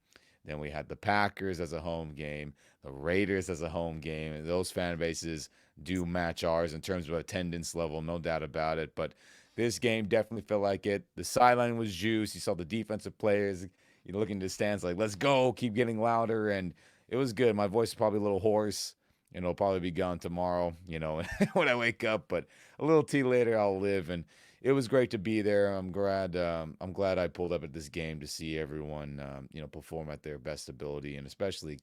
[SPEAKER 3] Then we had the Packers as a home game, the Raiders as a home game, and those fan bases do match ours in terms of attendance level, no doubt about it. But this game definitely felt like it. The sideline was juice. You saw the defensive players, looking to the stands like, let's go, keep getting louder. And it was good. My voice is probably a little hoarse, and it'll probably be gone tomorrow, when I wake up. But a little tea later, I'll live. And it was great to be there. I'm glad I pulled up at this game to see everyone, perform at their best ability, and especially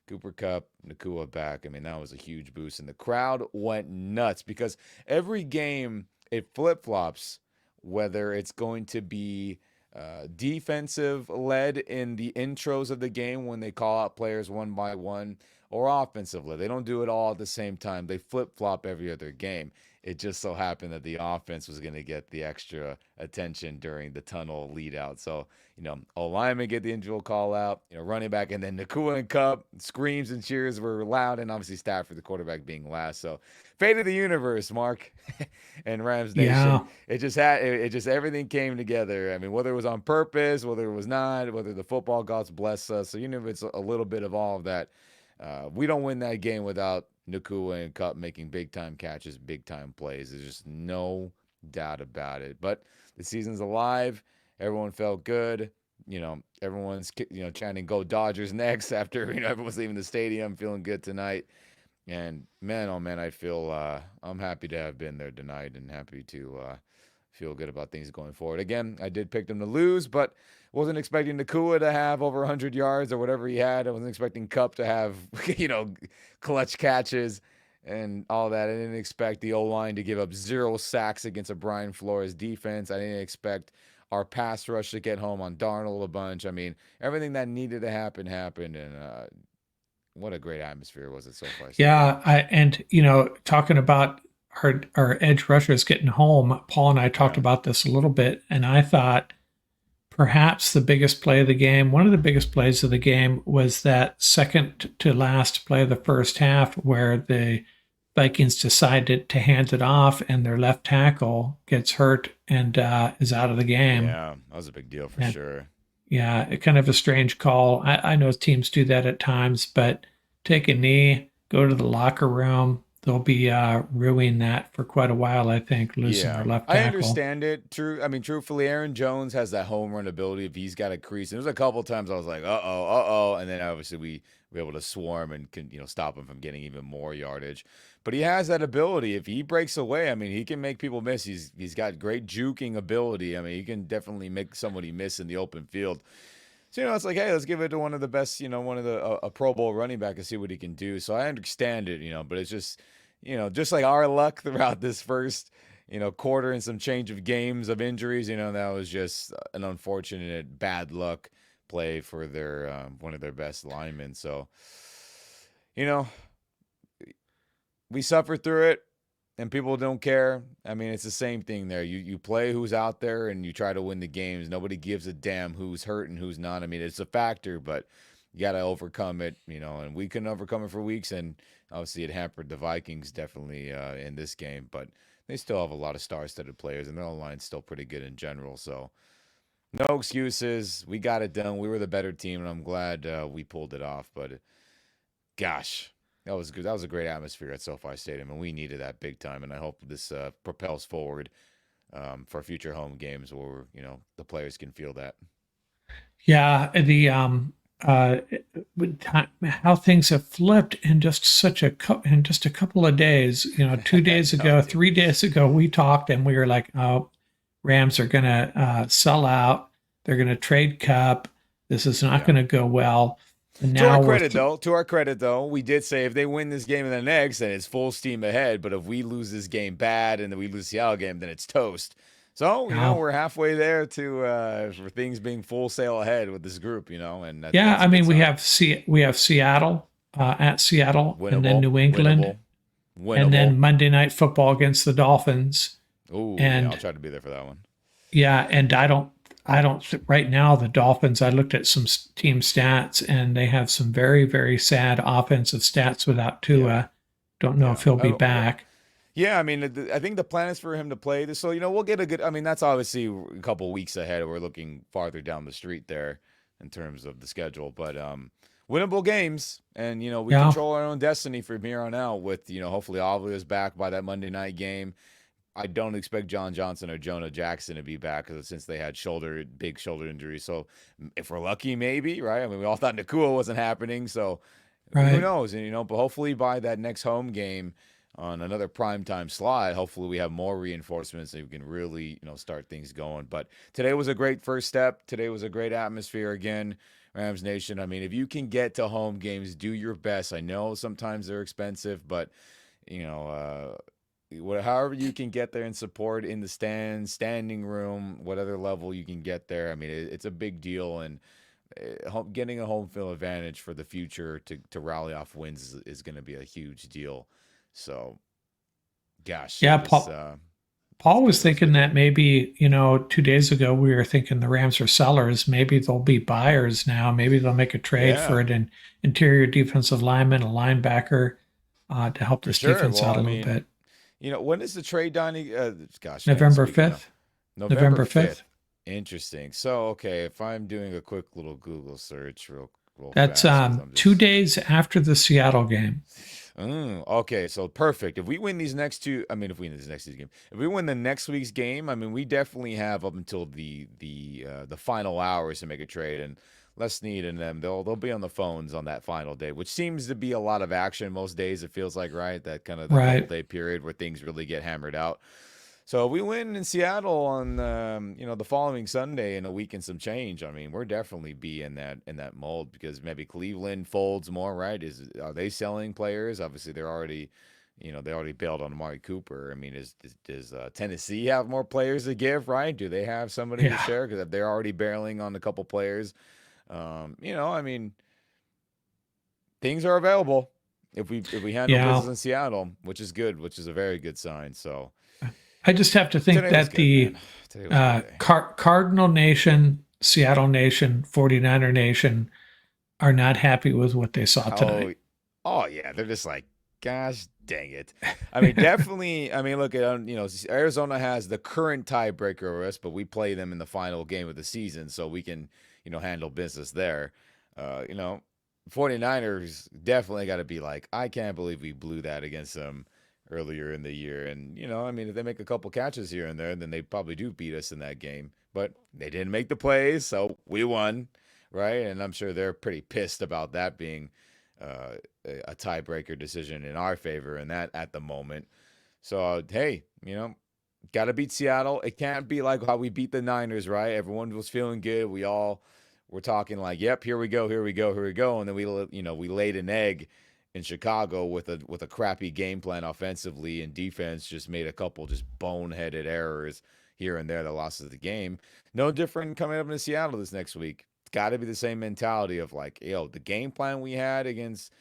[SPEAKER 3] Cooper Cup, Nakua back. I mean, that was a huge boost, and the crowd went nuts because every game it flip flops, whether it's going to be defensive led in the intros of the game when they call out players one by one, or offensive led. They don't do it all at the same time. They flip flop every other game. It just so happened that the offense was going to get the extra attention during the tunnel lead out. So, lineman get the individual call out, running back, and then Nakua and Cup screams and cheers were loud, and obviously Stafford, the quarterback, being last. So, fate of the universe, Mark, and Rams Nation.
[SPEAKER 1] Yeah.
[SPEAKER 3] It just everything came together. I mean, whether it was on purpose, whether it was not, whether the football gods bless us. So, if it's a little bit of all of that, we don't win that game without Nakua and Cup making big time catches, big time plays. There's just no doubt about it. But the season's alive. Everyone felt good. everyone's chanting "Go Dodgers" next after everyone's leaving the stadium, feeling good tonight. And man, oh man, I feel I'm happy to have been there tonight and happy to feel good about things going forward. Again, I did pick them to lose, but wasn't expecting Nakua to have over 100 yards or whatever he had. I wasn't expecting Cup to have clutch catches and all that. I didn't expect the O-line to give up 0 sacks against a Brian Flores defense. I didn't expect our pass rush to get home on Darnold a bunch. I mean, everything that needed to happen happened, and what a great atmosphere was it so far.
[SPEAKER 1] Yeah, talking about our edge rushers getting home, Paul and I talked about this a little bit, and I thought perhaps the biggest play of the game, one of the biggest plays of the game, was that second to last play of the first half where the Vikings decided to hand it off and their left tackle gets hurt and is out of the game.
[SPEAKER 3] Yeah, that was a big deal for sure.
[SPEAKER 1] Yeah, kind of a strange call. I know teams do that at times, but take a knee, go to the locker room. They'll be ruining that for quite a while, I think, losing their left tackle.
[SPEAKER 3] I understand it. Truthfully, Aaron Jones has that home run ability if he's got a crease. And there's a couple of times I was like, uh-oh. And then obviously we were able to swarm and can, stop him from getting even more yardage. But he has that ability. If he breaks away, I mean, he can make people miss. He's got great juking ability. I mean, he can definitely make somebody miss in the open field. So, it's like, hey, let's give it to one of the best, one of the a Pro Bowl running back and see what he can do. So I understand it, but it's just, just like our luck throughout this first, quarter and some change of games of injuries, that was just an unfortunate bad luck play for their one of their best linemen. So, we suffered through it. And people don't care. I mean, it's the same thing there. You play who's out there and you try to win the games. Nobody gives a damn who's hurt and who's not. I mean, it's a factor, but you got to overcome it, and we couldn't overcome it for weeks. And obviously it hampered the Vikings definitely in this game, but they still have a lot of star-studded players and their line's still pretty good in general. So no excuses. We got it done. We were the better team, and I'm glad we pulled it off. But gosh, that was good. That was a great atmosphere at SoFi Stadium, and we needed that big time. And I hope this propels forward for future home games where the players can feel that.
[SPEAKER 1] Yeah, the how things have flipped in just a couple of days. 2 days ago, 3 days ago, we talked and we were like, "Oh, Rams are gonna sell out. They're gonna trade Cup. This is not going to go well." And
[SPEAKER 3] to our credit, though, we did say if they win this game and the next, then it's full steam ahead. But if we lose this game bad and then we lose the Seattle game, then it's toast. So we're halfway there to for things being full sail ahead with this group, And
[SPEAKER 1] I mean, we have Seattle at Seattle,
[SPEAKER 3] winnable,
[SPEAKER 1] and then New England,
[SPEAKER 3] winnable.
[SPEAKER 1] And then Monday Night Football against the Dolphins.
[SPEAKER 3] Ooh, and I'll try to be there for that one.
[SPEAKER 1] Yeah, and I don't right now, the Dolphins, I looked at some team stats and they have some very, very sad offensive stats without Tua. Yeah. Don't know if he'll be back.
[SPEAKER 3] Yeah, I mean, I think the plan is for him to play this. So, we'll get a good, I mean, that's obviously a couple weeks ahead. We're looking farther down the street there in terms of the schedule. But winnable games, and, we control our own destiny from here on out with, hopefully Avila is back by that Monday night game. I don't expect John Johnson or Jonah Jackson to be back since they had big shoulder injuries. So if we're lucky, maybe, right? I mean, we all thought Nakua wasn't happening, so who knows? And but hopefully by that next home game on another primetime slot, hopefully we have more reinforcements and we can really, start things going. But today was a great first step. Today was a great atmosphere again. Rams Nation. I mean, if you can get to home games, do your best. I know sometimes they're expensive, but however you can get there and support in the stands, standing room, whatever level you can get there. I mean, it's a big deal, and getting a home field advantage for the future to rally off wins is going to be a huge deal. So, gosh.
[SPEAKER 1] Yeah, Paul was thinking that maybe, 2 days ago we were thinking the Rams are sellers. Maybe they'll be buyers now. Maybe they'll make a trade for an interior defensive lineman, a linebacker to help this defense out a little bit.
[SPEAKER 3] When is the trade done?
[SPEAKER 1] November 5th. November 5th.
[SPEAKER 3] Interesting. So, okay, if I'm doing a quick little Google search real
[SPEAKER 1] that's
[SPEAKER 3] fast,
[SPEAKER 1] 2 days after the Seattle game.
[SPEAKER 3] Okay, so perfect. If we win these next two, I mean, if we win these next two games, if we win the next week's game, I mean, we definitely have up until the final hours to make a trade. And Les Snead and them, they'll be on the phones on that final day, which seems to be a lot of action most days. It feels like, right, that kind of the double
[SPEAKER 1] Right.
[SPEAKER 3] day period where things really get hammered out. So if we win in Seattle on the following Sunday in a week and some change, I mean, we're definitely be in that mold because maybe Cleveland folds more, right? Are they selling players? Obviously, they already bailed on Amari Cooper. I mean, does Tennessee have more players to give, right? Do they have somebody to
[SPEAKER 1] Yeah.
[SPEAKER 3] share? Because they're already barreling on a couple players. I mean, things are available if we handle
[SPEAKER 1] Yeah.
[SPEAKER 3] business in Seattle, which is good, which is a very good sign. So
[SPEAKER 1] I just have to think
[SPEAKER 3] today was
[SPEAKER 1] that
[SPEAKER 3] good,
[SPEAKER 1] the
[SPEAKER 3] man. Today was a good day.
[SPEAKER 1] Cardinal Nation, Seattle Nation, 49er Nation are not happy with what they saw
[SPEAKER 3] Oh,
[SPEAKER 1] tonight.
[SPEAKER 3] oh yeah, they're just like, gosh dang it. I mean, definitely. I mean, look at Arizona has the current tiebreaker over us, but we play them in the final game of the season, so we can handle business there. Uh, you know, 49ers definitely got to be like, I can't believe we blew that against them earlier in the year, and I mean, if they make a couple catches here and there, then they probably do beat us in that game. But they didn't make the plays, so we won, right? And I'm sure they're pretty pissed about that being uh, a tiebreaker decision in our favor and that at the moment. So hey, got to beat Seattle. It can't be like how we beat the Niners, right? Everyone was feeling good. We all were talking like, "Yep, here we go, here we go, here we go," and then we laid an egg in Chicago with a crappy game plan offensively, and defense just made a couple just boneheaded errors here and there that lost us the game. No different coming up in Seattle this next week. It's got to be the same mentality of like, the game plan we had against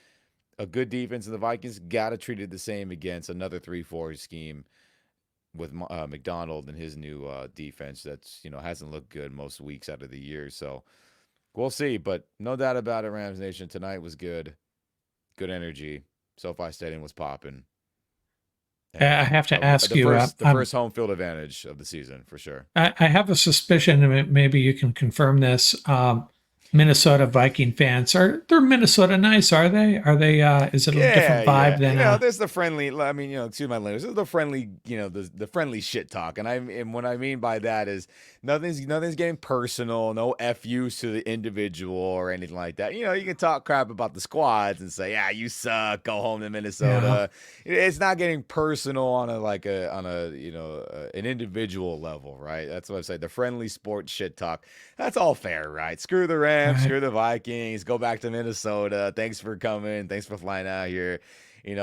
[SPEAKER 3] a good defense in the Vikings, got to treat it the same against another 3-4 scheme with McDonald and his new defense that's hasn't looked good most weeks out of the year. So we'll see, but no doubt about it. Rams Nation tonight was good, good energy. SoFi Stadium was popping,
[SPEAKER 1] I
[SPEAKER 3] and
[SPEAKER 1] have to ask
[SPEAKER 3] the
[SPEAKER 1] you.
[SPEAKER 3] first home field advantage of the season for sure.
[SPEAKER 1] I have a suspicion, and maybe you can confirm this. Minnesota Viking fans they're Minnesota nice? Are they? Are they? Is it a different vibe
[SPEAKER 3] Yeah.
[SPEAKER 1] than?
[SPEAKER 3] There's the friendly. I mean, excuse my language. There's the friendly. The friendly shit talk, and what I mean by that is nothing's getting personal. No FUs to the individual or anything like that. You can talk crap about the squads and say, yeah, you suck. Go home to Minnesota. Yeah. It's not getting personal on an individual level, right? That's what I say. The friendly sports shit talk. That's all fair, right? Screw the Rams,
[SPEAKER 1] Right.
[SPEAKER 3] screw the Vikings, go back to Minnesota. Thanks for coming. Thanks for flying out here.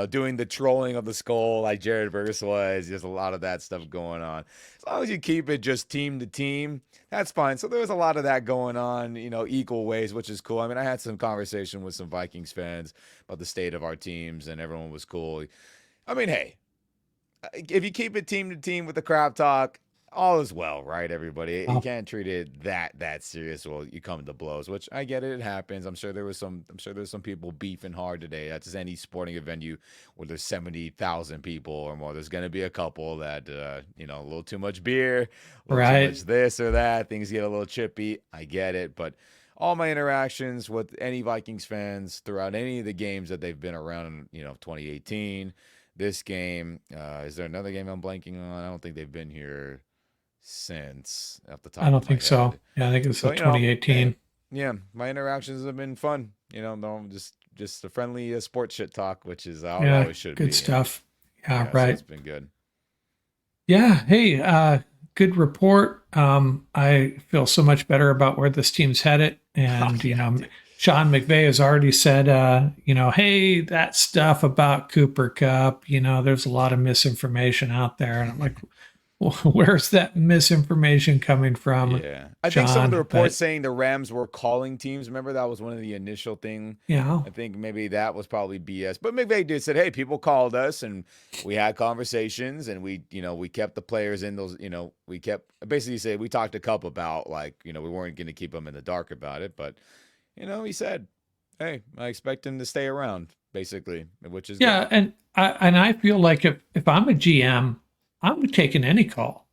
[SPEAKER 3] Doing the trolling of the skull like Jared Verse was. There's a lot of that stuff going on. As long as you keep it just team to team, that's fine. So there was a lot of that going on, equal ways, which is cool. I mean, I had some conversation with some Vikings fans about the state of our teams, and everyone was cool. I mean, hey, if you keep it team to team with the crap talk, all is well, right? Everybody, you can't treat it that serious. Well, you come to blows, which I get it. It happens. I'm sure there's some people beefing hard today. That's any sporting venue where there's 70,000 people or more. There's gonna be a couple that a little too much beer, a little too much this or that. Things get a little chippy. I get it, but all my interactions with any Vikings fans throughout any of the games that they've been around in 2018, this game, is there another game I'm blanking on? I don't think they've been here since off the top
[SPEAKER 1] I
[SPEAKER 3] of
[SPEAKER 1] don't
[SPEAKER 3] my
[SPEAKER 1] think so.
[SPEAKER 3] head.
[SPEAKER 1] Yeah, I think it's
[SPEAKER 3] So,
[SPEAKER 1] 2018.
[SPEAKER 3] yeah, my interactions have been fun. No, just a friendly sports shit talk, which is how it
[SPEAKER 1] Yeah,
[SPEAKER 3] always should be.
[SPEAKER 1] good stuff. Yeah,
[SPEAKER 3] So
[SPEAKER 1] right.
[SPEAKER 3] it's been good.
[SPEAKER 1] Yeah. Hey, good report. I feel so much better about where this team's headed. And,
[SPEAKER 3] dude.
[SPEAKER 1] Sean McVay has already said, hey, that stuff about Cooper Cup, there's a lot of misinformation out there. And I'm like, well, where's that misinformation coming from?
[SPEAKER 3] Yeah. I think some of the
[SPEAKER 1] John?
[SPEAKER 3] reports saying the Rams were calling teams. Remember that was one of the initial thing.
[SPEAKER 1] Yeah.
[SPEAKER 3] I think maybe that was probably BS. But McVay did said, hey, people called us and we had conversations and we kept the players in those, we kept basically said we talked to Cup about like, we weren't going to keep them in the dark about it. But, he said, hey, I expect him to stay around, basically, which is
[SPEAKER 1] Yeah.
[SPEAKER 3] good.
[SPEAKER 1] And I feel like if I'm a GM, I'm taking any call.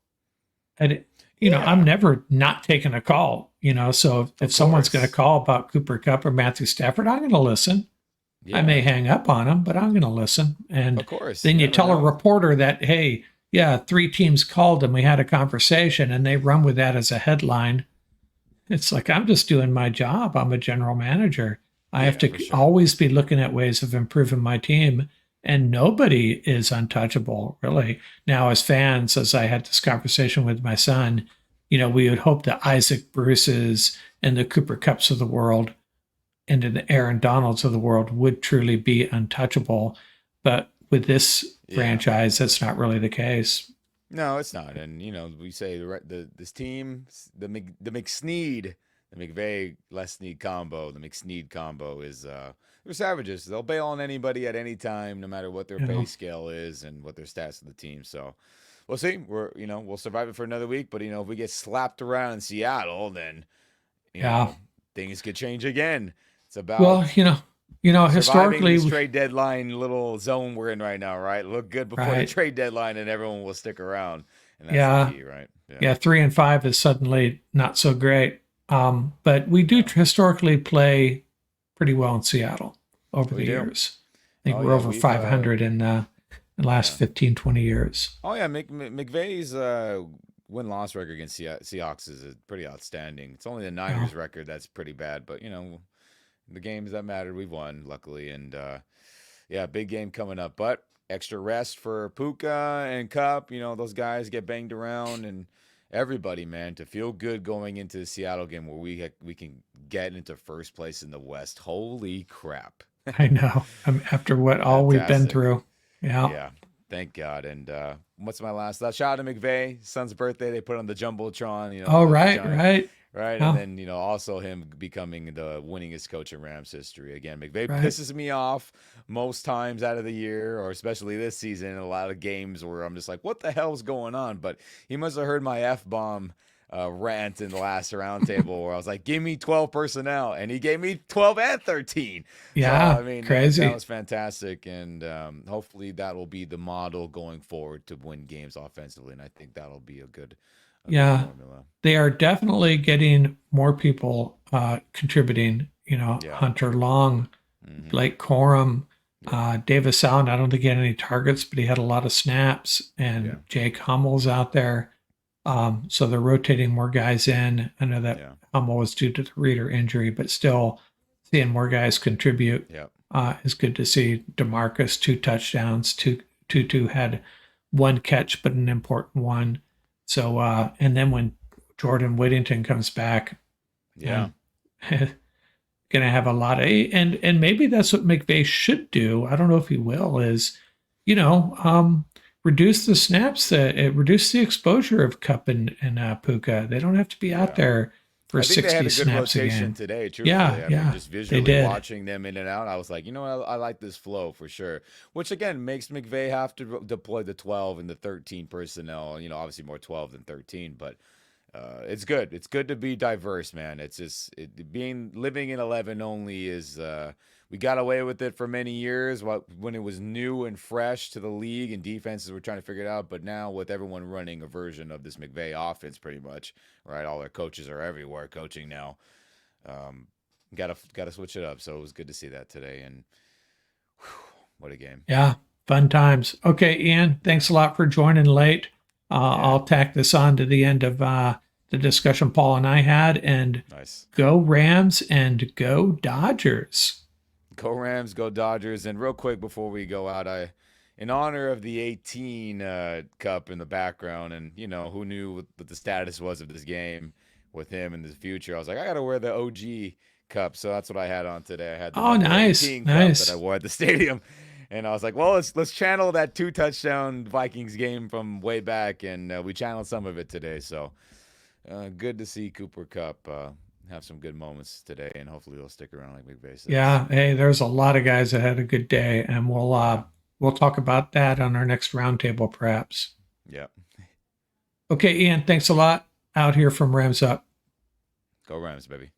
[SPEAKER 1] And, I'm never not taking a call, so if someone's going to call about Cooper Cup or Matthew Stafford, I'm going to listen. I may
[SPEAKER 3] Yeah,
[SPEAKER 1] hang up on them, but I'm going to listen. And
[SPEAKER 3] of course.
[SPEAKER 1] then
[SPEAKER 3] You
[SPEAKER 1] you
[SPEAKER 3] never
[SPEAKER 1] tell a
[SPEAKER 3] know.
[SPEAKER 1] reporter that, hey, yeah, 3 teams called and we had a conversation, and they run with that as a headline. It's like, I'm just doing my job. I'm a general manager. I have
[SPEAKER 3] Yeah, for
[SPEAKER 1] to
[SPEAKER 3] sure.
[SPEAKER 1] always be looking at ways of improving my team. And nobody is untouchable, really. Now, as fans, as I had this conversation with my son, we would hope that Isaac Bruce's and the Cooper Cups of the world and the Aaron Donalds of the world would truly be untouchable. But with this
[SPEAKER 3] Yeah.
[SPEAKER 1] franchise, that's not really the case.
[SPEAKER 3] No, it's not. And we say the this team, the McSneed, the McVay Lesneed combo, the McSneed combo is they're savages. They'll bail on anybody at any time, no matter what their
[SPEAKER 1] You
[SPEAKER 3] pay
[SPEAKER 1] know,
[SPEAKER 3] scale is and what their stats of the team. So we'll see. We'll survive it for another week. But if we get slapped around in Seattle, then you
[SPEAKER 1] yeah.
[SPEAKER 3] know things could change again. It's about
[SPEAKER 1] Well,
[SPEAKER 3] surviving this
[SPEAKER 1] historically,
[SPEAKER 3] trade deadline little zone we're in right now, right? Look good before the
[SPEAKER 1] right?
[SPEAKER 3] trade deadline, and everyone will stick around, and that's the
[SPEAKER 1] Yeah,
[SPEAKER 3] key, right? Yeah.
[SPEAKER 1] yeah. 3-5 is suddenly not so great. But we do
[SPEAKER 3] No,
[SPEAKER 1] historically play pretty well in Seattle over
[SPEAKER 3] we
[SPEAKER 1] the
[SPEAKER 3] do.
[SPEAKER 1] years. I think
[SPEAKER 3] Oh
[SPEAKER 1] we're
[SPEAKER 3] yeah,
[SPEAKER 1] over
[SPEAKER 3] we've
[SPEAKER 1] 500 in the last
[SPEAKER 3] yeah.
[SPEAKER 1] 15, 20 years.
[SPEAKER 3] Oh yeah, McVay's win-loss record against Seahawks is pretty outstanding. It's only the
[SPEAKER 1] Yeah.
[SPEAKER 3] Niners record that's pretty bad, but the games that mattered, we won luckily, and yeah, big game coming up. But extra rest for Puka and Cup. Those guys get banged around, and everybody, man, to feel good going into the Seattle game where we can get into first place in the West. Holy crap!
[SPEAKER 1] I know. After what all we've been
[SPEAKER 3] Fantastic.
[SPEAKER 1] through. Yeah.
[SPEAKER 3] Yeah, thank God. And what's my last? Shout out to McVay, son's birthday. They put on the jumbotron.
[SPEAKER 1] Oh,
[SPEAKER 3] The
[SPEAKER 1] right,
[SPEAKER 3] giant.
[SPEAKER 1] right.
[SPEAKER 3] Right, and
[SPEAKER 1] Yeah,
[SPEAKER 3] then also him becoming the winningest coach in Rams history. Again, McVay
[SPEAKER 1] right.
[SPEAKER 3] pisses me off most times out of the year, or especially this season. In a lot of games where I'm just like, "What the hell's going on?" But he must have heard my f bomb rant in the last roundtable, where I was like, "Give me 12 personnel," and he gave me 12 and 13. So
[SPEAKER 1] Yeah,
[SPEAKER 3] I mean, that
[SPEAKER 1] crazy.
[SPEAKER 3] was fantastic, and hopefully that will be the model going forward to win games offensively. And I think that'll be a good
[SPEAKER 1] Yeah,
[SPEAKER 3] formula.
[SPEAKER 1] they are definitely getting more people contributing.
[SPEAKER 3] Yeah.
[SPEAKER 1] Hunter Long,
[SPEAKER 3] Hmm.
[SPEAKER 1] Blake Corum,
[SPEAKER 3] Yep.
[SPEAKER 1] Davis Allen. I don't think he had any targets, but he had a lot of snaps.
[SPEAKER 3] Yeah.
[SPEAKER 1] And Jake Hummel's out there. So they're rotating more guys in. I know that
[SPEAKER 3] Yeah.
[SPEAKER 1] Hummel was due to the Reader injury, but still seeing more guys contribute
[SPEAKER 3] Yep.
[SPEAKER 1] is good to see. DeMarcus, 2 touchdowns. Tutu had 1 catch, but an important one. So, and then when Jordan Whittington comes back,
[SPEAKER 3] Yeah.
[SPEAKER 1] and going to have a lot of, and maybe that's what McVay should do. I don't know if he will, is, you know, reduce the snaps, reduce the exposure of Cup and Puka. They don't have to be out
[SPEAKER 3] Yeah.
[SPEAKER 1] there for
[SPEAKER 3] I think they had
[SPEAKER 1] 60
[SPEAKER 3] a good
[SPEAKER 1] snaps a
[SPEAKER 3] rotation
[SPEAKER 1] game.
[SPEAKER 3] today, truthfully. I mean,
[SPEAKER 1] Yeah,
[SPEAKER 3] just
[SPEAKER 1] they
[SPEAKER 3] visually
[SPEAKER 1] did.
[SPEAKER 3] watching them in and out, I was like, I like this flow for sure. Which again makes McVay have to deploy the 12 and the 13 personnel. Obviously more 12 than 13, but it's good. It's good to be diverse, man. It's just living in 11 only is we got away with it for many years when it was new and fresh to the league and defenses were trying to figure it out. But now with everyone running a version of this McVay offense, pretty much, right? All their coaches are everywhere coaching now. Um, gotta switch it up. So it was good to see that today. And whew, what a game!
[SPEAKER 1] Yeah, fun times. Okay, Ian, thanks a lot for joining late.
[SPEAKER 3] Yeah,
[SPEAKER 1] I'll tack this on to the end of the discussion Paul and I had, and
[SPEAKER 3] nice.
[SPEAKER 1] go Rams and go Dodgers.
[SPEAKER 3] Go Rams, go Dodgers. And real quick before we go out, in honor of the 18 Cup in the background, and who knew what the status was of this game with him in the future, I was like, I gotta wear the OG Cup, so that's what I had on today. I had the
[SPEAKER 1] Oh,
[SPEAKER 3] number
[SPEAKER 1] nice,
[SPEAKER 3] 18 Cup that I
[SPEAKER 1] nice.
[SPEAKER 3] wore at the stadium, and I was like, well, let's channel that 2 touchdown Vikings game from way back, and we channeled some of it today. So good to see Cooper Cup have some good moments today, and hopefully he'll stick around like McVay says.
[SPEAKER 1] Yeah, hey, there's a lot of guys that had a good day, and
[SPEAKER 3] Yeah.
[SPEAKER 1] we'll talk about that on our next roundtable, perhaps.
[SPEAKER 3] Yeah.
[SPEAKER 1] Okay, Ian, thanks a lot. Out here from Rams Up.
[SPEAKER 3] Go Rams, baby.